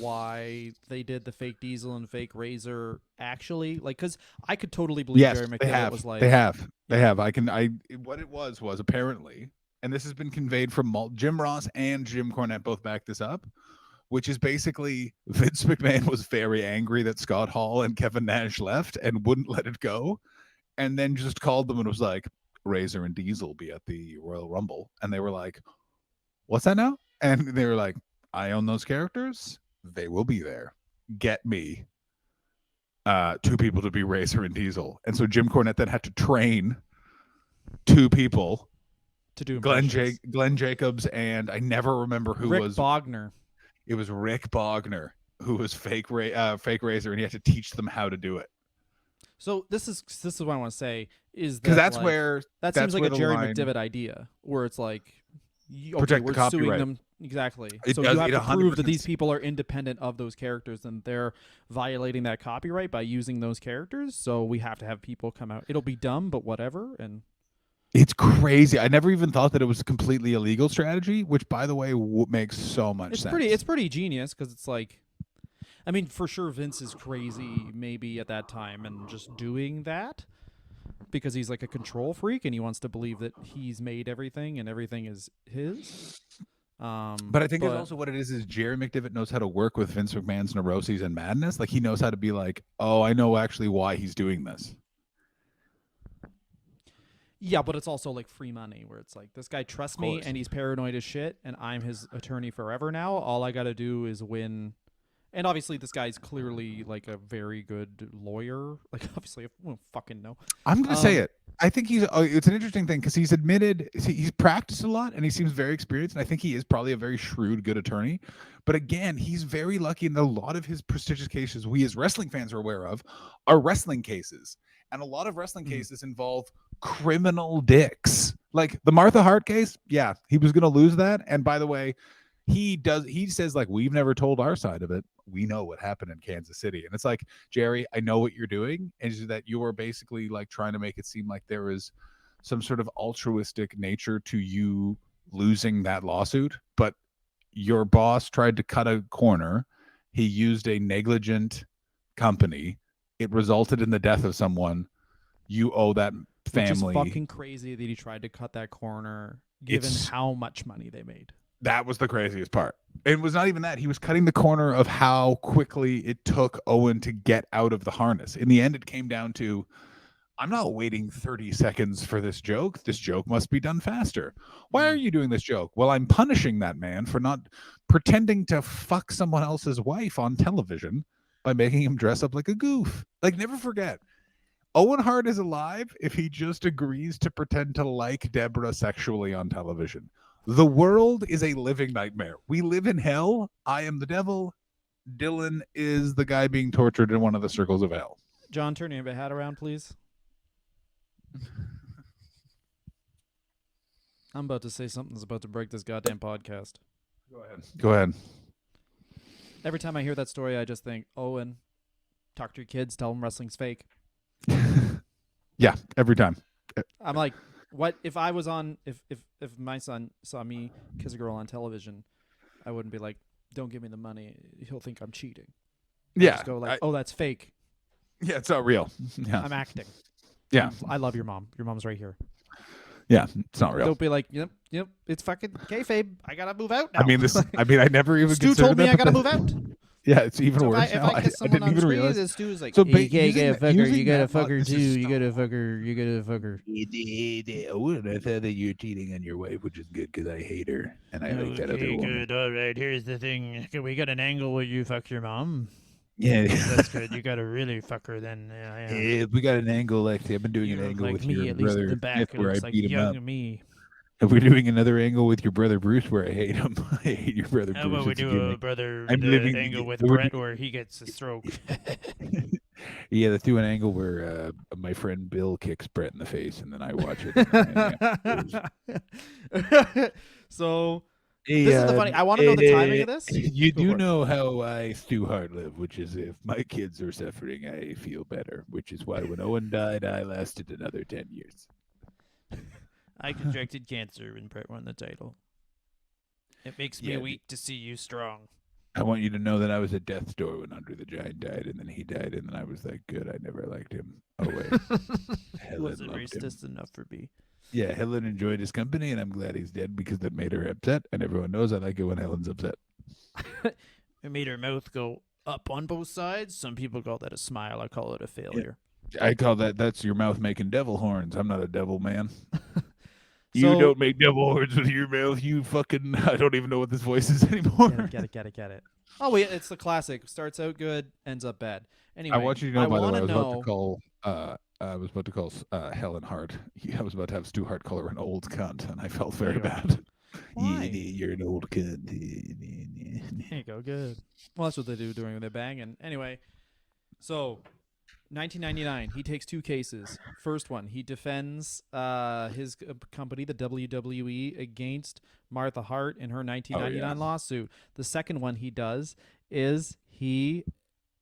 why they did the fake Diesel and fake Razor actually? Like, because I could totally believe Jerry McDevitt was like... They have. What it was apparently, and this has been conveyed from Jim Ross and Jim Cornette both back this up, which is basically Vince McMahon was very angry that Scott Hall and Kevin Nash left and wouldn't let it go, and then just called them and was like, Razor and Diesel be at the Royal Rumble. And they were like, what's that now? And they were like, I own those characters. They will be there. get me 2 people to be Razor and Diesel. And so Jim Cornette then had to train 2 people, to do Glenn impressions. Jacobs, and I never remember who Rick was. Bogner. It was Rick Bogner, who was fake Razor, and he had to teach them how to do it. So this is what I want to say is that Because that's like, where that that's seems like where a the Jerry line, McDevitt idea, where it's like, protect the we're suing copyright. them exactly. It So does- you have it to prove that 100% these people are independent of those characters, and they're violating that copyright by using those characters. So we have to have people come out. It'll be dumb, but whatever. And It's crazy. I never even thought that it was a completely illegal strategy, which, by the way, makes so much sense. It's pretty genius because it's like, I mean, for sure Vince is crazy maybe at that time and just doing that because he's like a control freak and he wants to believe that he's made everything and everything is his. But I think it's also what it is Jerry McDevitt knows how to work with Vince McMahon's neuroses and madness. Like, he knows how to be like, oh, I know actually why he's doing this. Yeah, but it's also like free money where it's like, this guy trusts me and he's paranoid as shit and I'm his attorney forever now. All I got to do is win. And obviously this guy's clearly like a very good lawyer. Like, obviously, I don't fucking know. I'm going to say it. I think it's an interesting thing because he's admitted he's practiced a lot and he seems very experienced. And I think he is probably a very shrewd, good attorney. But again, he's very lucky in a lot of his prestigious cases we as wrestling fans are aware of are wrestling cases. And a lot of wrestling cases involve criminal dicks. Like the Martha Hart case. Yeah, he was going to lose that. And by the way, he says, like, we've never told our side of it. We know what happened in Kansas City. And it's like, Jerry, I know what you're doing. And is that you are basically like trying to make it seem like there is some sort of altruistic nature to you losing that lawsuit. But your boss tried to cut a corner. He used a negligent company. It resulted in the death of someone. You owe that family. Which is fucking crazy that he tried to cut that corner given how much money they made. That was the craziest part. It was not even that. He was cutting the corner of how quickly it took Owen to get out of the harness. In the end, it came down to, I'm not waiting 30 seconds for this joke. This joke must be done faster. Why are you doing this joke? Well, I'm punishing that man for not pretending to fuck someone else's wife on television by making him dress up like a goof. Like, never forget, Owen Hart is alive if he just agrees to pretend to like Deborah sexually on television. The world is a living nightmare. We live in hell. I am the devil. Dylan is the guy being tortured in one of the circles of hell. John, turn your hat around, please. I'm about to say something that's about to break this goddamn podcast. Go ahead. Every time I hear that story, I just think, Owen, talk to your kids, tell them wrestling's fake. Yeah, every time. I'm like, what if I was on if my son saw me kiss a girl on television, I wouldn't be like, don't give me the money, he'll think I'm cheating. Yeah. Just go like, oh, that's fake. Yeah, it's not real. Yeah. I'm acting. Yeah. I love your mom. Your mom's right here. Yeah, it's not real. Don't be like, yep, it's fucking kayfabe. I gotta move out now. I never even Stu told me I gotta move out. Yeah, it's even So worse if now. I kiss I someone didn't on even the realize. street, Stu's like, So, you gotta fuck her, you gotta fuck her this too, is you gotta fuck her, you gotta fuck her. Oh, I thought that you're cheating on your wife, which is good because I hate her and I like that other woman. Good. All right. Here's the thing. We got an angle where you fuck your mom. Yeah, That's good. You gotta really fuck her then. yeah. We got an angle. Actually, I've been doing You an look angle like with me, your at least brother at the back. Smith, It where I looks like beat him up. young me. And we're doing another angle with your brother Bruce, where I hate him. I hate your brother How Bruce. about we It's a do gimmick. a brother I'm living- angle with we're- Brett where he gets a stroke? Yeah, let's do an angle where my friend Bill kicks Brett in the face, and then I watch it. So this is the funny. I want to know the timing of this. You Go do for it. know how I, Stu Hart, live, which is if my kids are suffering, I feel better, which is why when Owen died, I lasted another 10 years. I contracted cancer when Brett won the title. It makes me Yeah, weak to see you strong. I want you to know that I was at death's door when Andre the Giant died, and then he died, and then I was like, good, I never liked him. Oh, wait. Helen Wasn't loved him. racist enough for me. Yeah, Helen enjoyed his company, and I'm glad he's dead because that made her upset, and everyone knows I like it when Helen's upset. It made her mouth go up on both sides. Some people call that a smile. I call it a failure. I call that's your mouth making devil horns. I'm not a devil, man. You So- don't make devil horns with your mouth. You fucking, I don't even know what this voice is anymore. Get it. Oh wait, it's the classic. Starts out good, ends up bad. Anyway, I want you to know, I by the way, want I to was about to know. call. I was about to call Helen Hart. I was about to have Stu Hart call her an old cunt, and I felt There very you go. bad. Why? You're an old cunt. There you go. Good. Well, that's what they do during their banging. Anyway, so 1999, he takes 2 cases. First one, he defends his company, the WWE, against Martha Hart in her 1999 lawsuit. The second one he does is he,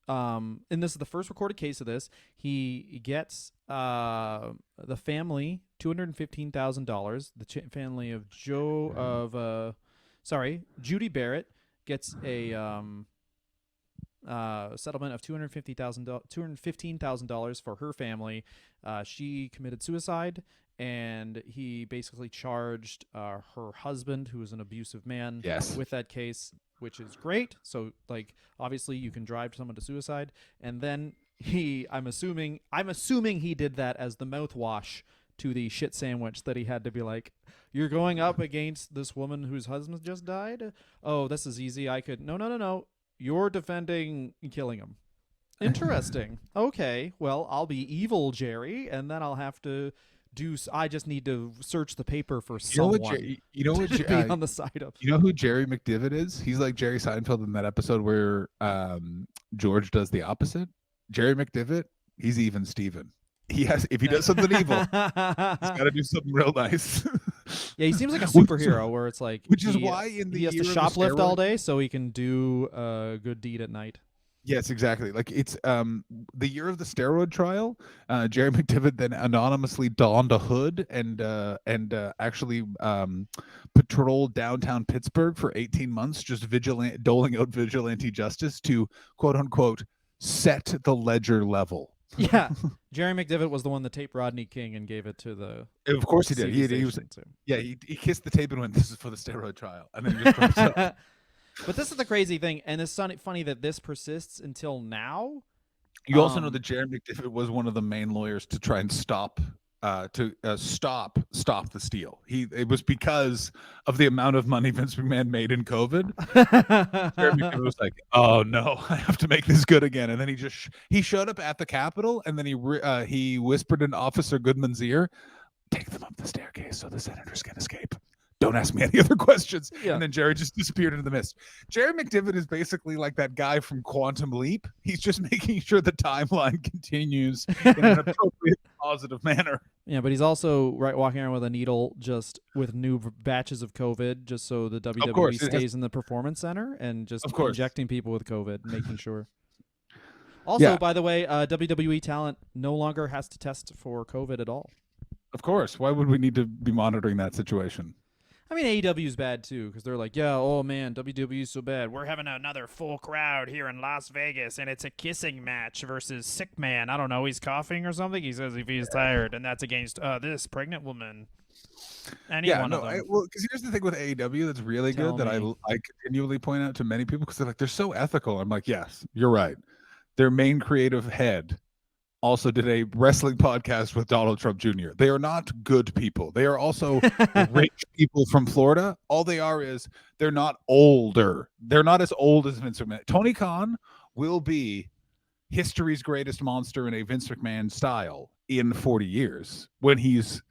and this is the first recorded case of this. He gets the family $215,000. The family of Judy Barrett gets a settlement of $215,000 for her family. She committed suicide, and he basically charged her husband, who was an abusive man, Yes. with that case, which is great. So, like, obviously, you can drive someone to suicide, and then I'm assuming he did that as the mouthwash to the shit sandwich that he had to be like, you're going up against this woman whose husband just died. Oh, this is easy. I could no. You're defending killing him. Interesting. Okay. Well, I'll be evil, Jerry, and then I'll have to do. I just need to search the paper for someone to be on the side of. You know who Jerry McDevitt is? He's like Jerry Seinfeld in that episode where George does the opposite. Jerry McDevitt, he's even Steven. If he does something evil, he's got to do something real nice. Yeah, he seems like a superhero where it's like, which is why in the he has to shoplift all day so he can do a good deed at night. Yes, exactly. Like it's the year of the steroid trial. Jerry McDevitt then anonymously donned a hood and actually patrolled downtown Pittsburgh for 18 months, just doling out vigilante justice to quote unquote set the ledger level. Yeah, Jerry McDevitt was the one that taped Rodney King and gave it to the. Of course he did. He was. Yeah, he kissed the tape and went, "This is for the steroid trial," and then just brought it up. But this is the crazy thing, and it's funny that this persists until now. You also know that Jerry McDevitt was one of the main lawyers to try and stop the steal. It was because of the amount of money Vince McMahon made in COVID. Jerry McDevitt was like, "Oh no, I have to make this good again." And then he showed up at the Capitol, and then he whispered in Officer Goodman's ear, "Take them up the staircase so the senators can escape. Don't ask me any other questions." Yeah. And then Jerry just disappeared into the mist. Jerry McDevitt is basically like that guy from Quantum Leap. He's just making sure the timeline continues in an appropriate, positive manner. Yeah, but he's also walking around with a needle just with new batches of COVID, just so the WWE stays in the performance center and just injecting people with COVID, making sure. Also, by the way, WWE talent no longer has to test for COVID at all. Of course. Why would we need to be monitoring that situation? I mean, AEW's bad too because they're like, yeah, oh man, WWE's so bad. We're having another full crowd here in Las Vegas, and it's a kissing match versus Sick Man. I don't know, he's coughing or something. He says if he's tired, and that's against this pregnant woman. Well, because here's the thing with AEW that's really good that I continually point out to many people because they're like, they're so ethical. I'm like, yes, you're right. Their main creative head also did a wrestling podcast with Donald Trump Jr. They are not good people. They are also rich people from Florida. All they are is they're not older. They're not as old as Vince McMahon. Tony Khan will be history's greatest monster in a Vince McMahon style in 40 years when he's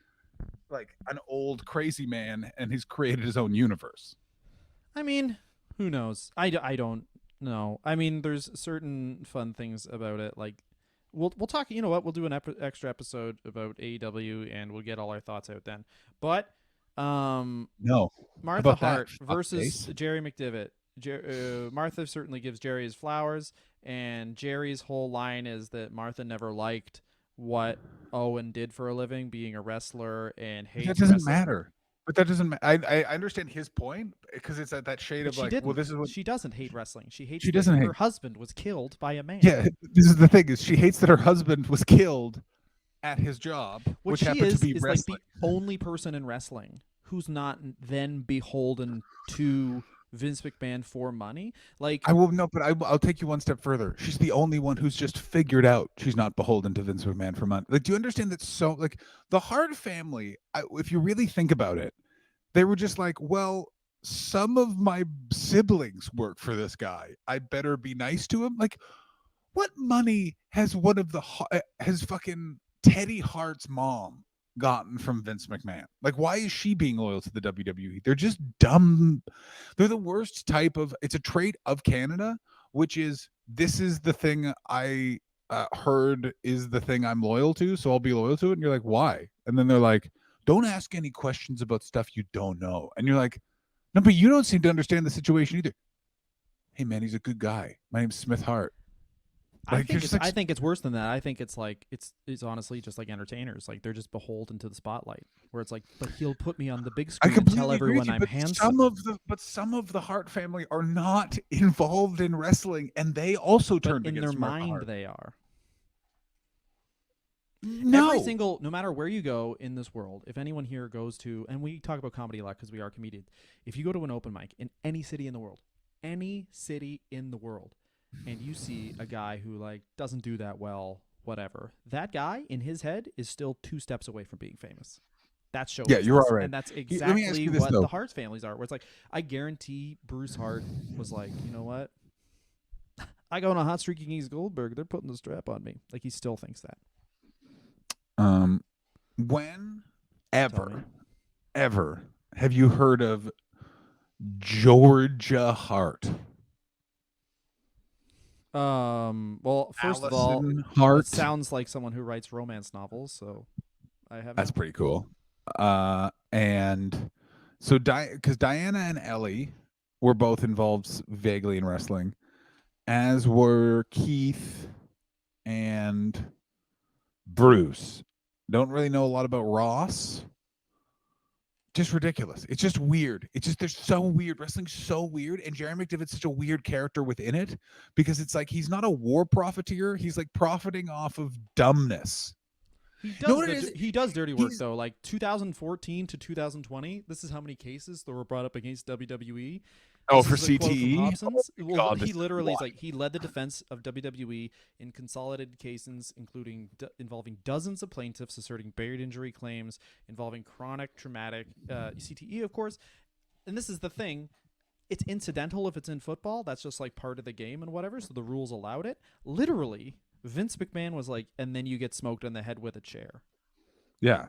like an old crazy man and he's created his own universe. I mean, who knows? I don't know. I mean, there's certain fun things about it, like We'll talk. You know what? We'll do an extra episode about AEW, and we'll get all our thoughts out then. But no, Martha Hart versus Jerry McDevitt. Martha certainly gives Jerry his flowers, and Jerry's whole line is that Martha never liked what Owen did for a living, being a wrestler, and hates. That doesn't matter. But that doesn't. I understand his point because it's at that shade of like, well, this is what she doesn't hate wrestling. She hates. Her husband was killed by a man. Yeah, this is the thing: is she hates that her husband was killed at his job, which happened to be wrestling. Like the only person in wrestling who's not then beholden to Vince McMahon for money. Like I'll take you one step further. She's the only one who's just figured out she's not beholden to Vince McMahon for money. Like, do you understand that? So, like, the Hart family, if you really think about it, they were just like, well, some of my siblings work for this guy. I better be nice to him. Like, what money has has fucking Teddy Hart's mom gotten from Vince McMahon? Like, why is she being loyal to the WWE? They're just dumb. They're the worst type of. It's a trait of Canada, which is this is the thing I heard is the thing I'm loyal to, so I'll be loyal to it. And you're like, why? And then they're like, don't ask any questions about stuff you don't know. And you're like, no, but you don't seem to understand the situation either. Hey man, he's a good guy. My name's Smith Hart. I think it's worse than that. I think it's like it's honestly just like entertainers. Like they're just beholden to the spotlight. Where it's like, but he'll put me on the big screen and tell everyone I'm handsome. Some of the Hart family are not involved in wrestling, and they also turned in against their Mark mind. Hart. They are. No. No matter where you go in this world, if anyone here goes to, and we talk about comedy a lot because we are comedians. If you go to an open mic in any city in the world, and you see a guy who like doesn't do that well, whatever, that guy in his head is still 2 steps away from being famous. That's show business. You're all right. And that's exactly what the Hart's families are. Where it's like, I guarantee Bruce Hart was like, you know what? I go on a hot streak against Goldberg. They're putting the strap on me. Like he still thinks that. When ever have you heard of Georgia Hart? Well, first Allison of all, Hart. it sounds like someone who writes romance novels, so I haven't. That's pretty cool. And so because Diana and Ellie were both involved vaguely in wrestling, as were Keith and Bruce. Don't really know a lot about Ross. Just ridiculous. It's just weird. They're so weird. Wrestling's so weird, and Jerry McDevitt's such a weird character within it because it's like he's not a war profiteer. He's like profiting off of dumbness. He does dirty work though. Like 2014 to 2020, this is how many cases that were brought up against WWE. For CTE? Well, he literally is like he led the defense of WWE in consolidated cases, including involving dozens of plaintiffs asserting buried injury claims involving chronic traumatic CTE, of course. And this is the thing. It's incidental if it's in football. That's just like part of the game and whatever. So the rules allowed it. Literally, Vince McMahon was like, and then you get smoked on the head with a chair. Yeah.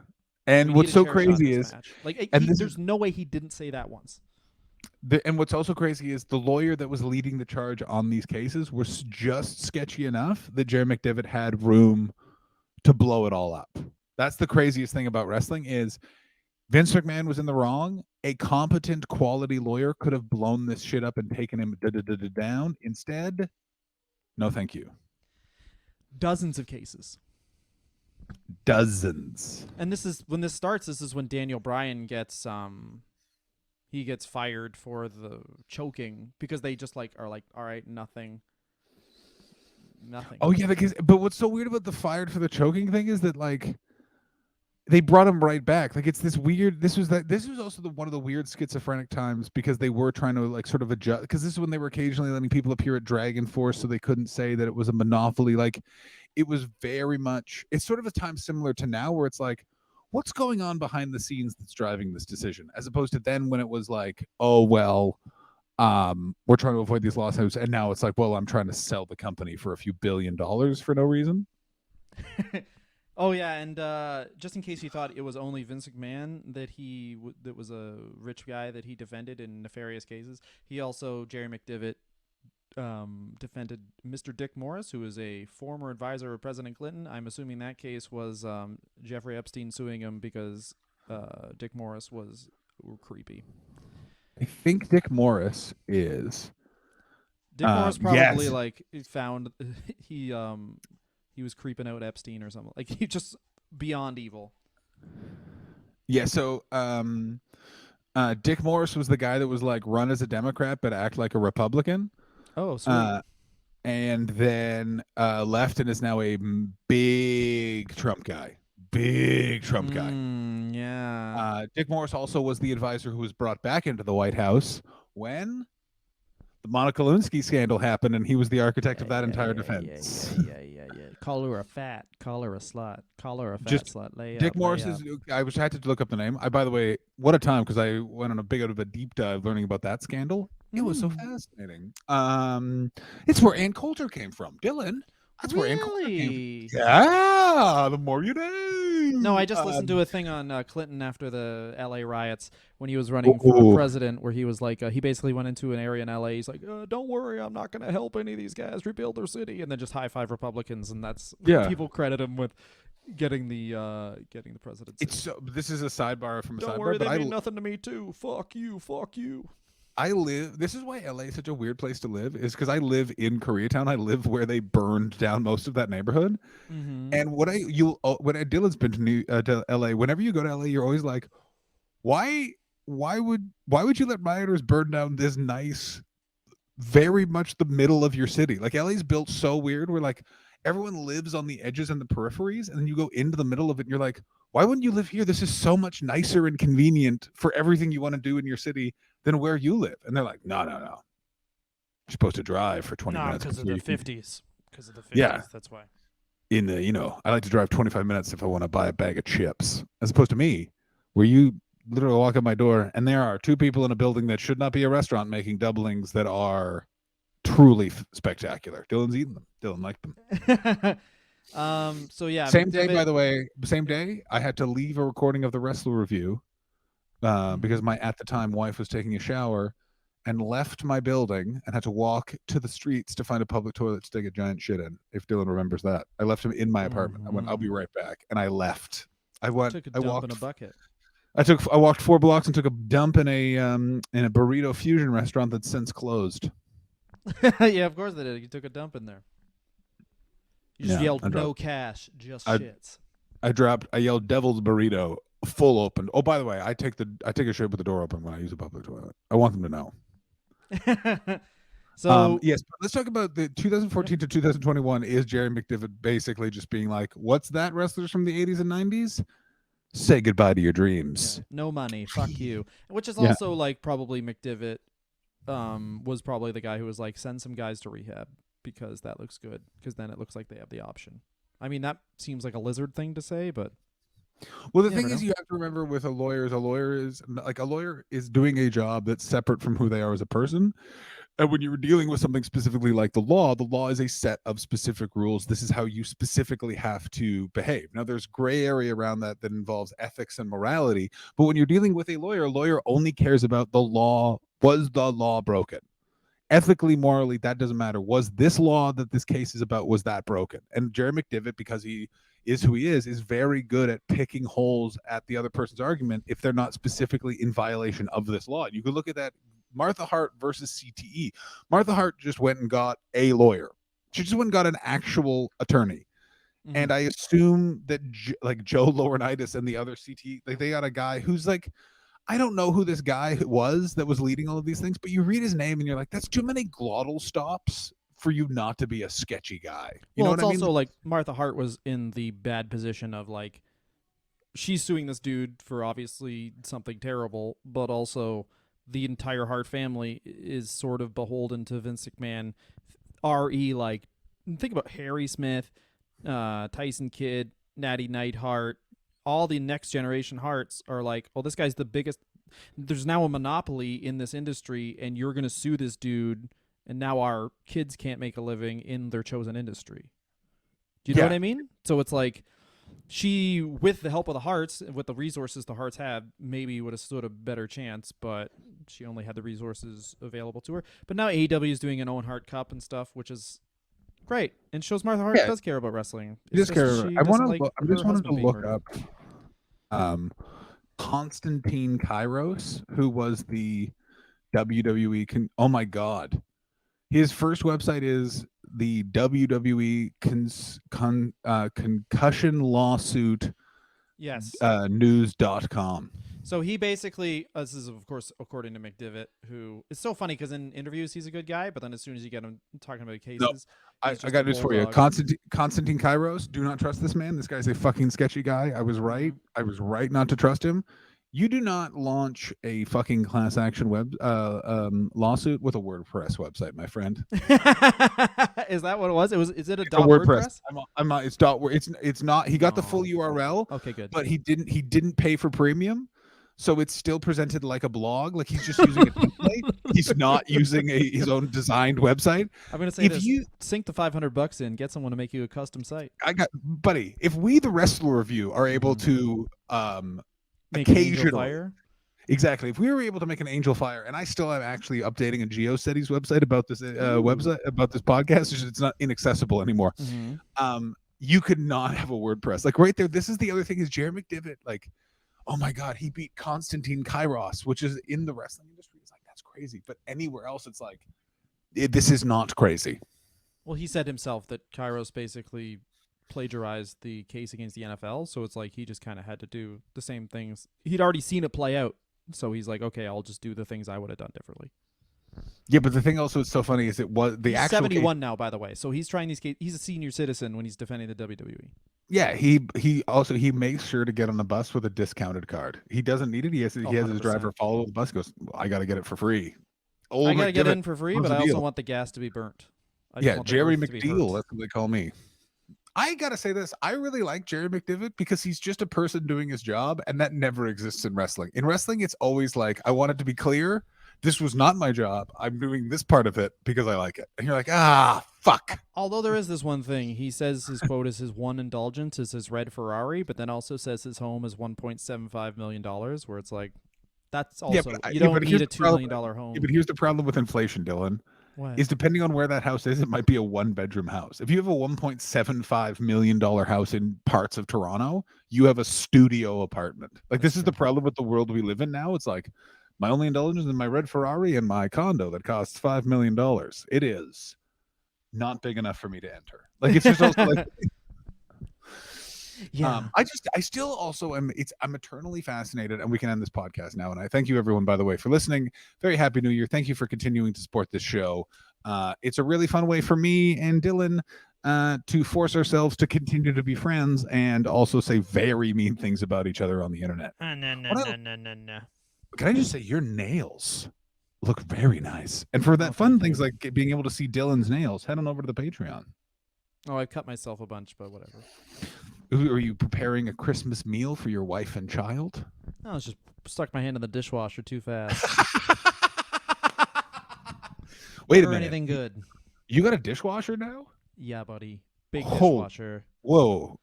And what's so crazy is like, there's no way he didn't say that once. And what's also crazy is the lawyer that was leading the charge on these cases was just sketchy enough that Jerry McDevitt had room to blow it all up. That's the craziest thing about wrestling is Vince McMahon was in the wrong. A competent quality lawyer could have blown this shit up and taken him down. Instead, no thank you. Dozens of cases. Dozens. And this is when Daniel Bryan gets he gets fired for the choking because they just like are like, all right, nothing. Oh yeah, but what's so weird about the fired for the choking thing is that like they brought him right back. Like it's this weird. This was also one of the weird schizophrenic times because they were trying to like sort of adjust. Because this is when they were occasionally letting people appear at Dragon Force, so they couldn't say that it was a monopoly. Like it was very much. It's sort of a time similar to now, where it's like, what's going on behind the scenes that's driving this decision, as opposed to then when it was like, oh well, we're trying to avoid these lawsuits, and now it's like, well, I'm trying to sell the company for a few $1 billion for no reason. Oh yeah, and just in case you thought it was only Vince McMahon that that was a rich guy that he defended in nefarious cases, he also, Jerry McDevitt, defended Mr. Dick Morris, who is a former advisor of President Clinton. I'm assuming that case was Jeffrey Epstein suing him because Dick Morris was creepy. I think Dick Morris is. Dick Morris probably like found he was creeping out Epstein or something. Like he just beyond evil. Yeah, so Dick Morris was the guy that was like run as a Democrat but act like a Republican. Oh, sweet. And then left and is now a big Trump guy. Yeah. Dick Morris also was the advisor who was brought back into the White House when the Monica Lewinsky scandal happened, and he was the architect of that entire defense. Yeah. Call her a fat. Call her a slut. Call her a fat Just slut. Lay Dick up, Morris lay is. up. I wish I had to look up the name. By the way, what a time, because I went on a big out of a deep dive learning about that scandal. It was so fascinating. It's where Ann Coulter came from, Dylan. That's where Ann Coulter came from. Really? Yeah, the more you know. No, I just listened to a thing on Clinton after the L.A. riots when he was running for Ooh. president, where he was like, he basically went into an area in L.A. He's like, "Don't worry, I'm not going to help any of these guys rebuild their city," and then just high five Republicans, and that's people credit him with getting the presidency. It's so. This is a sidebar from a Don't sidebar, worry, but they mean nothing to me too. Fuck you, fuck you. I live. This is why LA is such a weird place to live. Is because I live in Koreatown. I live where they burned down most of that neighborhood. And when Dylan's been to LA, whenever you go to LA, you're always like, why would you let rioters burn down this nice, very much the middle of your city? Like LA's built so weird, where like everyone lives on the edges and the peripheries, and then you go into the middle of it, and you're like, why wouldn't you live here? This is so much nicer and convenient for everything you want to do in your city than where you live. And they're like, no. You're supposed to drive for 20 minutes. because of the 50s. Because of the 50s. Yeah. That's why. I like to drive 25 minutes if I want to buy a bag of chips, as opposed to me, where you literally walk up my door and there are two people in a building that should not be a restaurant making doublings that are truly spectacular. Dylan's eating them. Dylan liked them. So yeah. Same day, by the way. Same day, I had to leave a recording of the Wrestler Review because my at the time wife was taking a shower and left my building and had to walk to the streets to find a public toilet to take a giant shit in. If Dylan remembers that, I left him in my apartment. I went, I'll be right back, and I left. I walked in a bucket. I walked 4 blocks and took a dump in a burrito fusion restaurant that's since closed. Yeah, of course they did. You took a dump in there. You just yelled, "No cash, just shits." I yelled "Devil's Burrito," full open. Oh, by the way, I take a shit with the door open when I use a public toilet. I want them to know. So yes, but let's talk about the 2014 to 2021. Is Jerry McDevitt basically just being like, "What's that? Wrestlers from the 80s and 90s? Say goodbye to your dreams. Yeah, no money, fuck you." Which is also like probably McDevitt was probably the guy who was like, send some guys to rehab because that looks good, because then it looks like they have the option. I mean, that seems like a lizard thing to say, but well, the thing is, you have to remember with a lawyer is doing a job that's separate from who they are as a person. And when you're dealing with something specifically like the law is a set of specific rules. This is how you specifically have to behave. Now, there's gray area around that involves ethics and morality. But when you're dealing with a lawyer only cares about the law. Was the law broken? Ethically, morally, that doesn't matter. Was this law that this case is about, was that broken? And Jerry McDevitt, because he is who he is very good at picking holes at the other person's argument if they're not specifically in violation of this law. You could look at that. Martha Hart versus CTE. Martha Hart just went and got a lawyer. She just went and got an actual attorney. Mm-hmm. And I assume that Joe Laurinaitis and the other CTE, like they got a guy who's like, I don't know who this guy was that was leading all of these things, but you read his name and you're like, that's too many glottal stops for you not to be a sketchy guy. You know what I mean? It's also like Martha Hart was in the bad position of like, she's suing this dude for obviously something terrible, but also the entire Hart family is sort of beholden to Vince McMahon. Like, think about Harry Smith, Tyson Kidd, Natty Neidhart. All the next generation Harts are like, oh, this guy's the biggest. There's now a monopoly in this industry, and you're going to sue this dude, and now our kids can't make a living in their chosen industry. Do you know what I mean? So it's like, she, with the help of the Harts, with the resources the Harts have, maybe would have stood a better chance, but she only had the resources available to her. But now AEW is doing an Owen Hart Cup and stuff, which is great, and shows Martha Hart does care about wrestling. I just wanted to look up Konstantin Kairos, who was the WWE. Oh my God, his first website is the WWE concussion lawsuit. Yes. News.com. So he basically, this is of course according to McDevitt, who is so funny because in interviews he's a good guy, but then as soon as you get him talking about cases, I got news for you. Konstantin Kairos, do not trust this man. This guy's a fucking sketchy guy. I was right. I was right not to trust him. You do not launch a fucking class action lawsuit with a WordPress website, my friend. Is that what it was? Is it a It's dot WordPress. WordPress? I'm not. It's dot. It's not. He got the full No. URL, Okay, good. but he didn't pay for premium, so it's still presented like a blog. Like he's just using a template. He's not using his own designed website. I'm gonna say If this: you, sink the $500 in, get someone to make you a custom site. buddy, if we, the Wrestler Review, are able to Make an Angel occasionally, Fire. exactly, if we were able to make an Angel Fire, and I still am actually updating a GeoCities website about this website about this podcast, it's not inaccessible anymore. You could not have a WordPress like right there. This is the other thing is Jerry McDevitt, like, oh my god, he beat Konstantin Kairos, which is in the wrestling industry. It's like that's crazy, but anywhere else, it's like this is not crazy. Well, he said himself that Kairos basically plagiarized the case against the NFL, so it's like he just kind of had to do the same things. He'd already seen it play out, so he's like, okay, I'll just do the things I would have done differently. Yeah, but the thing also that's so funny is it was the he's actual 71 case, now, by the way, so he's trying these cases. He's a senior citizen when he's defending the WWE. yeah, he makes sure to get on the bus with a discounted card. He doesn't need it. He has his 100%. driver follow the bus. Goes, well, I got to get it for free. I gotta get in for free, but I also want the gas to be burnt. Yeah, Jerry McDeal. That's what they call me. I gotta say this. I really like Jerry McDevitt because he's just a person doing his job, and that never exists in wrestling. In wrestling, it's always like, I want it to be clear. This was not my job. I'm doing this part of it because I like it. And you're like, fuck. Although there is this one thing. He says his quote is his one indulgence is his red Ferrari, but then also says his home is $1.75 million, where it's like, that's also, you don't need a $2 million home. Yeah, but here's the problem with inflation, Dylan. What? Is depending on where that house is, it might be a 1-bedroom house. If you have a $1.75 million house in parts of Toronto, you have a studio apartment. Like, this is the problem with the world we live in now. It's like, my only indulgence is my red Ferrari and my condo that costs $5 million. It is not big enough for me to enter. Like, it's just also like, yeah. I still also am. I'm eternally fascinated, and we can end this podcast now. And I thank you, everyone, by the way, for listening. Very happy New Year. Thank you for continuing to support this show. It's a really fun way for me and Dylan to force ourselves to continue to be friends and also say very mean things about each other on the internet. No. Can I just say your nails look very nice? And for that fun things like being able to see Dylan's nails, head on over to the Patreon. Oh, I cut myself a bunch, but whatever. Are you preparing a Christmas meal for your wife and child? No, I just stuck my hand in the dishwasher too fast. Wait a minute. Anything good? You got a dishwasher now? Yeah, buddy. Big dishwasher. Whoa.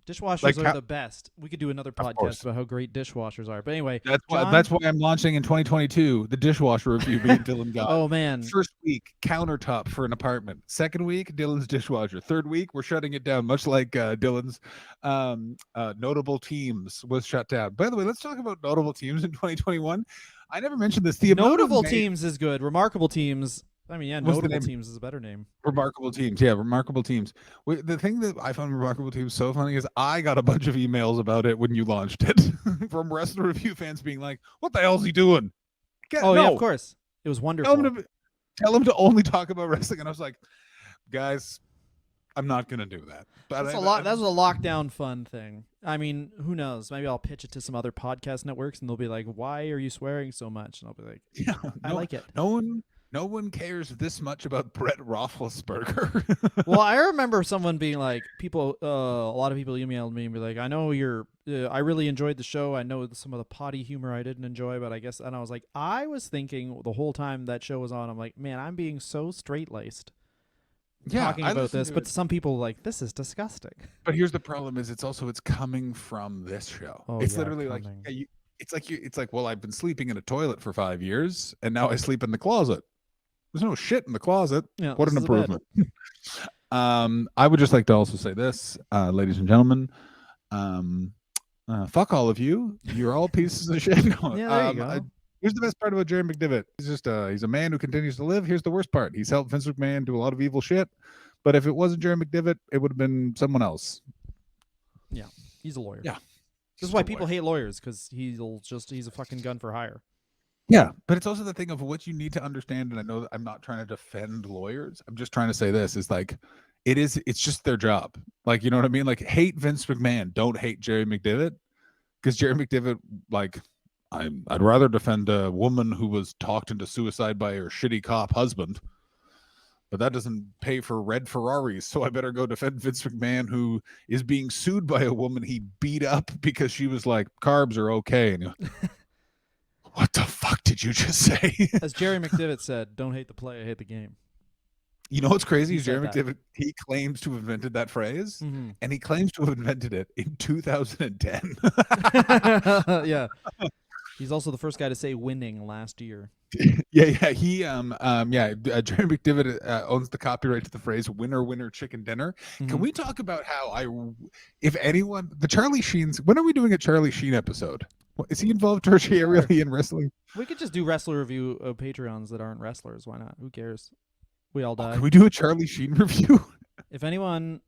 Dishwashers are the best. We could do another podcast about how great dishwashers are. But anyway, that's why I'm launching in 2022 the dishwasher review. Me and Dylan got. Oh man! First week, countertop for an apartment. Second week, Dylan's dishwasher. Third week, we're shutting it down, much like Dylan's notable teams was shut down. By the way, let's talk about notable teams in 2021. I never mentioned this. The notable teams is good. Remarkable teams. I mean, yeah, notable teams is a better name. Remarkable teams. Yeah, remarkable teams. The thing that I found remarkable teams so funny is I got a bunch of emails about it when you launched it from Wrestler Review fans being like, what the hell's he doing? Yeah, of course. It was wonderful. Tell him to only talk about wrestling. And I was like, guys, I'm not going to do that. But that's a lockdown fun thing. I mean, who knows? Maybe I'll pitch it to some other podcast networks and they'll be like, why are you swearing so much? And I'll be like, I like it. No one cares this much about Brett Roethlisberger. Well, I remember someone being like, a lot of people emailed me and be like, I know I really enjoyed the show. I know some of the potty humor I didn't enjoy, but I guess, and I was like, I was thinking the whole time that show was on, I'm like, man, I'm being so straight-laced talking about this, but some people like, this is disgusting. But here's the problem is it's coming from this show. It's literally like, it's like, well, I've been sleeping in a toilet for 5 years and now I sleep in the closet. There's no shit in the closet. Yeah, what an improvement. I would just like to also say this, ladies and gentlemen, fuck all of you. You're all pieces of shit. Yeah, there you go. Here's the best part about Jerry McDevitt. He's just he's a man who continues to live. Here's the worst part. He's helped Vince McMahon do a lot of evil shit. But if it wasn't Jerry McDevitt, it would have been someone else. Yeah, he's a lawyer. Yeah. This is why people hate lawyers, because he's a fucking gun for hire. Yeah, but it's also the thing of what you need to understand, and I know that I'm not trying to defend lawyers. I'm just trying to say this is like, it's just their job. Like, you know what I mean? Like, hate Vince McMahon, don't hate Jerry McDevitt, because Jerry McDevitt, like, I'd rather defend a woman who was talked into suicide by her shitty cop husband. but that doesn't pay for red Ferraris, so I better go defend Vince McMahon, who is being sued by a woman he beat up because she was like, carbs are okay. And what the fuck did you just say? As Jerry McDevitt said, don't hate the play, hate the game. You know what's crazy? He Jerry said that. McDevitt, he claims to have invented that phrase, Mhm. and he claims to have invented it in 2010. Yeah. He's also the first guy to say winning last year. Yeah. He Jerry McDevitt owns the copyright to the phrase "winner, winner, chicken dinner." Can Mhm. we talk about how if anyone, the Charlie Sheen's? When are we doing a Charlie Sheen episode? Is he involved tertiarily in wrestling? We could just do wrestler review of Patreons that aren't wrestlers. Why not? Who cares? We all die. Can we do a Charlie Sheen review? If anyone,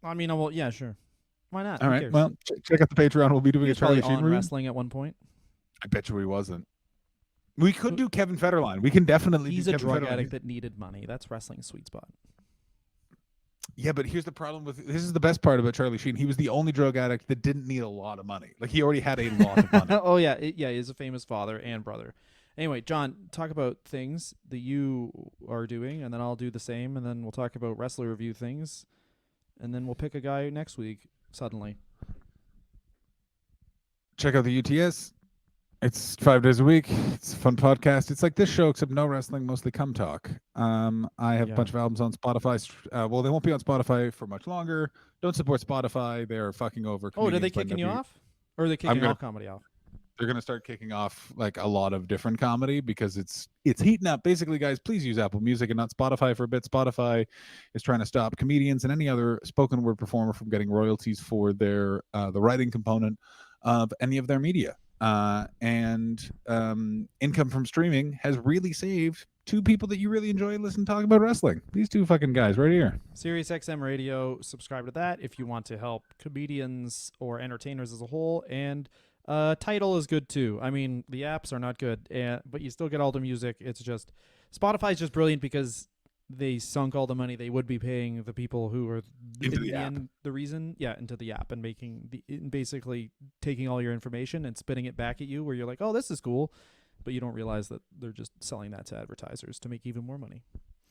I mean, well, yeah, sure. Why not? All Who right. cares? Well, check out the Patreon. We'll be doing He a was probably Charlie Sheen on review. wrestling at one point. I bet you he wasn't. We could do Kevin Federline. We can definitely He's do a Kevin drug Federline. addict that needed money. That's wrestling's sweet spot. Yeah, but here's the problem with this is the best part about Charlie Sheen. He was the only drug addict that didn't need a lot of money. Like he already had a lot of money. Oh yeah, he's a famous father and brother. Anyway, John, talk about things that you are doing, and then I'll do the same, and then we'll talk about wrestler review things, and then we'll pick a guy next week. Suddenly, Check out the UTS. It's 5 days a week. It's a fun podcast. It's like this show, except no wrestling, mostly cum talk. I have a bunch of albums on Spotify. Well, they won't be on Spotify for much longer. Don't support Spotify. They're fucking over. oh, did they comedians by kicking you W- off, or are they kicking gonna- all comedy off? They're gonna start kicking off like a lot of different comedy because it's heating up. Basically, guys, please use Apple Music and not Spotify for a bit. Spotify is trying to stop comedians and any other spoken word performer from getting royalties for their the writing component of any of their media. And income from streaming has really saved two people that you really enjoy and listen to talk about wrestling. These two fucking guys right here. Sirius XM Radio, subscribe to that if you want to help comedians or entertainers as a whole. And Tidal is good too. I mean, the apps are not good, but you still get all the music. It's just Spotify's just brilliant because they sunk all the money they would be paying the people who are Into in the app. end the reason, into the app and basically taking all your information and spitting it back at you, where you're like, oh, this is cool, but you don't realize that they're just selling that to advertisers to make even more money.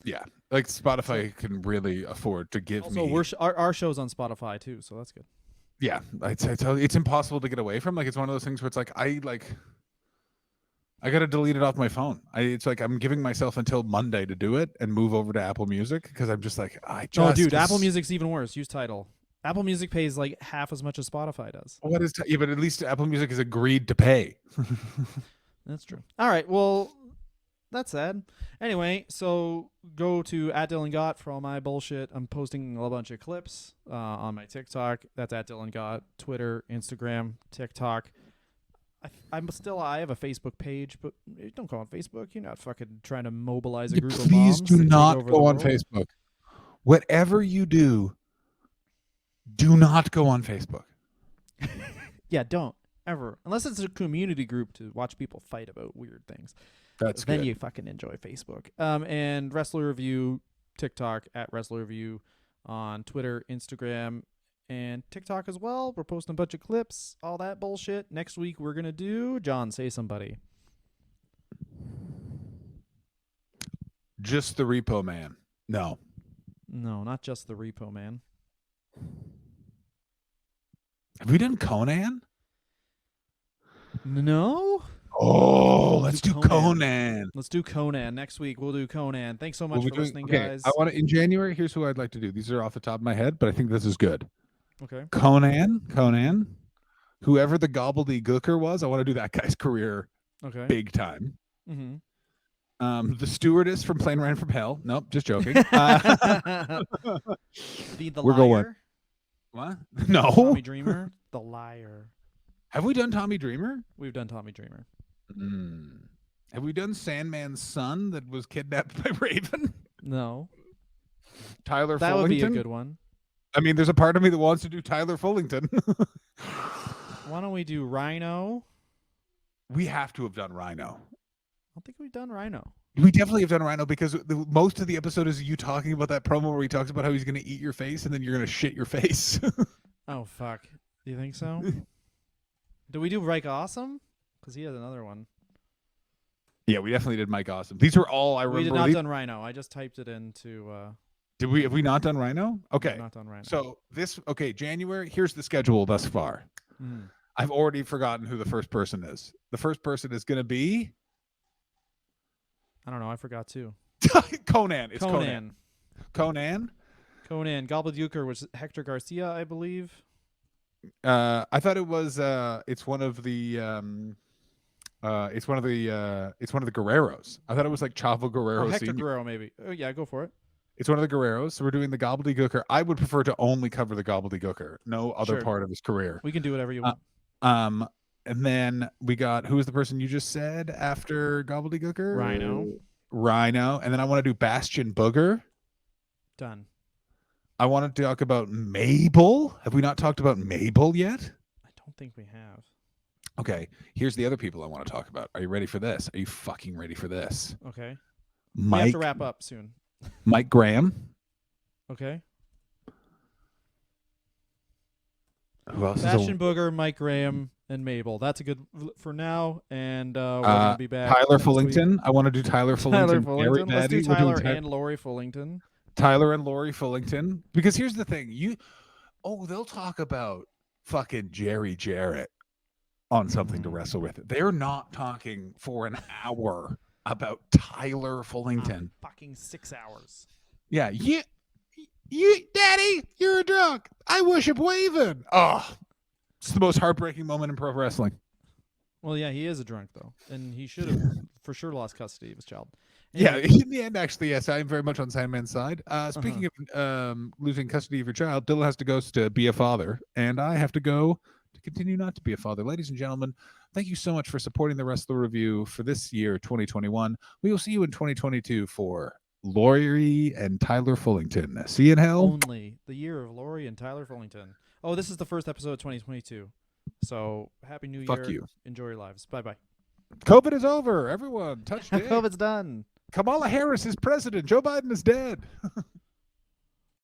Yeah, like Spotify can really afford to give Also, me. our show's on Spotify too, so that's good. Yeah, I tell you, it's impossible to get away from. Like, it's one of those things where it's like I got to delete it off my phone. It's like I'm giving myself until Monday to do it and move over to Apple Music because I'm just like Oh, dude, Apple Music's even worse. Use Tidal. Apple Music pays like half as much as Spotify does. What is? Yeah, but at least Apple Music has agreed to pay. That's true. All right, well, that's sad. Anyway, so go to @DylanGott for all my bullshit. I'm posting a bunch of clips on my TikTok. That's @DylanGott. Twitter, Instagram, TikTok. I have a Facebook page, but don't go on Facebook. You're not fucking trying to mobilize a group of Please moms do to take not over go the on world. Facebook. Whatever you do not go on Facebook. Yeah, don't ever, unless it's a community group to watch people fight about weird things. That's Then good. you fucking enjoy Facebook. And Wrestler Review, TikTok @Wrestler Review, on Twitter, Instagram, and TikTok as well. We're posting a bunch of clips, all that bullshit. Next week we're gonna do John, say somebody. Just the Repo Man. No. No, not just the Repo Man. Have we done Conan? No. Oh, let's do Conan. Conan. Let's do Conan next week. We'll do Conan. Thanks so much We'll be for doing- listening, okay, guys. I want to in January. Here's who I'd like to do. These are off the top of my head, but I think this is good. Okay. Conan, whoever the gobbledygooker was, I want to do that guy's career Okay. big time. Mm-hmm. The stewardess from Plane Ran from Hell. Nope, just joking. The We're liar. going. What? No. Tommy Dreamer. The liar. Have we done Tommy Dreamer? We've done Tommy Dreamer. Have we done Sandman's son that was kidnapped by Raven? No. Tyler That Fullington? would be a good one. I mean, there's a part of me that wants to do Tyler Fullington. Why don't we do Rhino? We have to have done Rhino. I don't think we've done Rhino. We definitely have done Rhino because most of the episode is you talking about that promo where he talks about how he's going to eat your face and then you're going to shit your face. Oh, fuck. Do you think so? Do we do Reich Awesome? Because he has another one. Yeah, we definitely did Mike Awesome. These were all I We remember. did not these- done Rhino. I just typed it into. Did we? Have we not done Rhino? Okay. Not done Rhino. So January. Here's the schedule thus far. Mhm. I've already forgotten who the first person is. The first person is going to be I don't know. I forgot too. Conan. It's Conan. Conan. Gobbledygooker was Hector Garcia, I believe. I thought it was. It's one of the. It's one of the Guerreros. I thought it was like Chavo Guerrero. Oh, Hector Sr. Guerrero, maybe. Oh, yeah, go for it. It's one of the Guerreros. So we're doing the Gobbledygooker. I would prefer to only cover the Gobbledygooker, no other Sure. part of his career. We can do whatever you want. And then we got, who was the person you just said after Gobbledygooker? Rhino. And then I want to do Bastion Booger. Done. I want to talk about Mabel. Have we not talked about Mabel yet? I don't think we have. Okay. Here's the other people I want to talk about. Are you ready for this? Are you fucking ready for this? Okay. We have Mike, to wrap up soon. Mike Graham. Okay. Who else Bastion is Booger, Mike Graham, and Mabel. That's a good for now. And we're going to be back. Tyler next week. Fullington. I want to do Tyler Fullington. Tyler very Fullington. Let's do badly. We're doing Tyler and Lori Fullington. Tyler and Lori Fullington. Because here's the thing. They'll talk about fucking Jerry Jarrett on Something to Wrestle With. They're not talking for an hour about Tyler Fullington. Fucking 6 hours. Yeah. You, Daddy, you're a drunk. I worship waving. Oh, it's the most heartbreaking moment in pro wrestling. Well, yeah, he is a drunk, though. And he should have for sure lost custody of his child. Yeah, Anyway, in the end, actually, yes, I'm very much on Sandman's side. Speaking of losing custody of your child, Dylan has to go to be a father, and I have to go to continue not to be a father. Ladies and gentlemen, thank you so much for supporting the Wrestler Review for this year, 2021. We will see you in 2022 for Lori and Tyler Fullington. See you in hell. only the year of Lori and Tyler Fullington. Oh, this is the first episode of 2022. So, Happy New Year. Fuck you. Enjoy your lives. Bye-bye. COVID is over. Everyone, touch dick. COVID's done. Kamala Harris is president. Joe Biden is dead.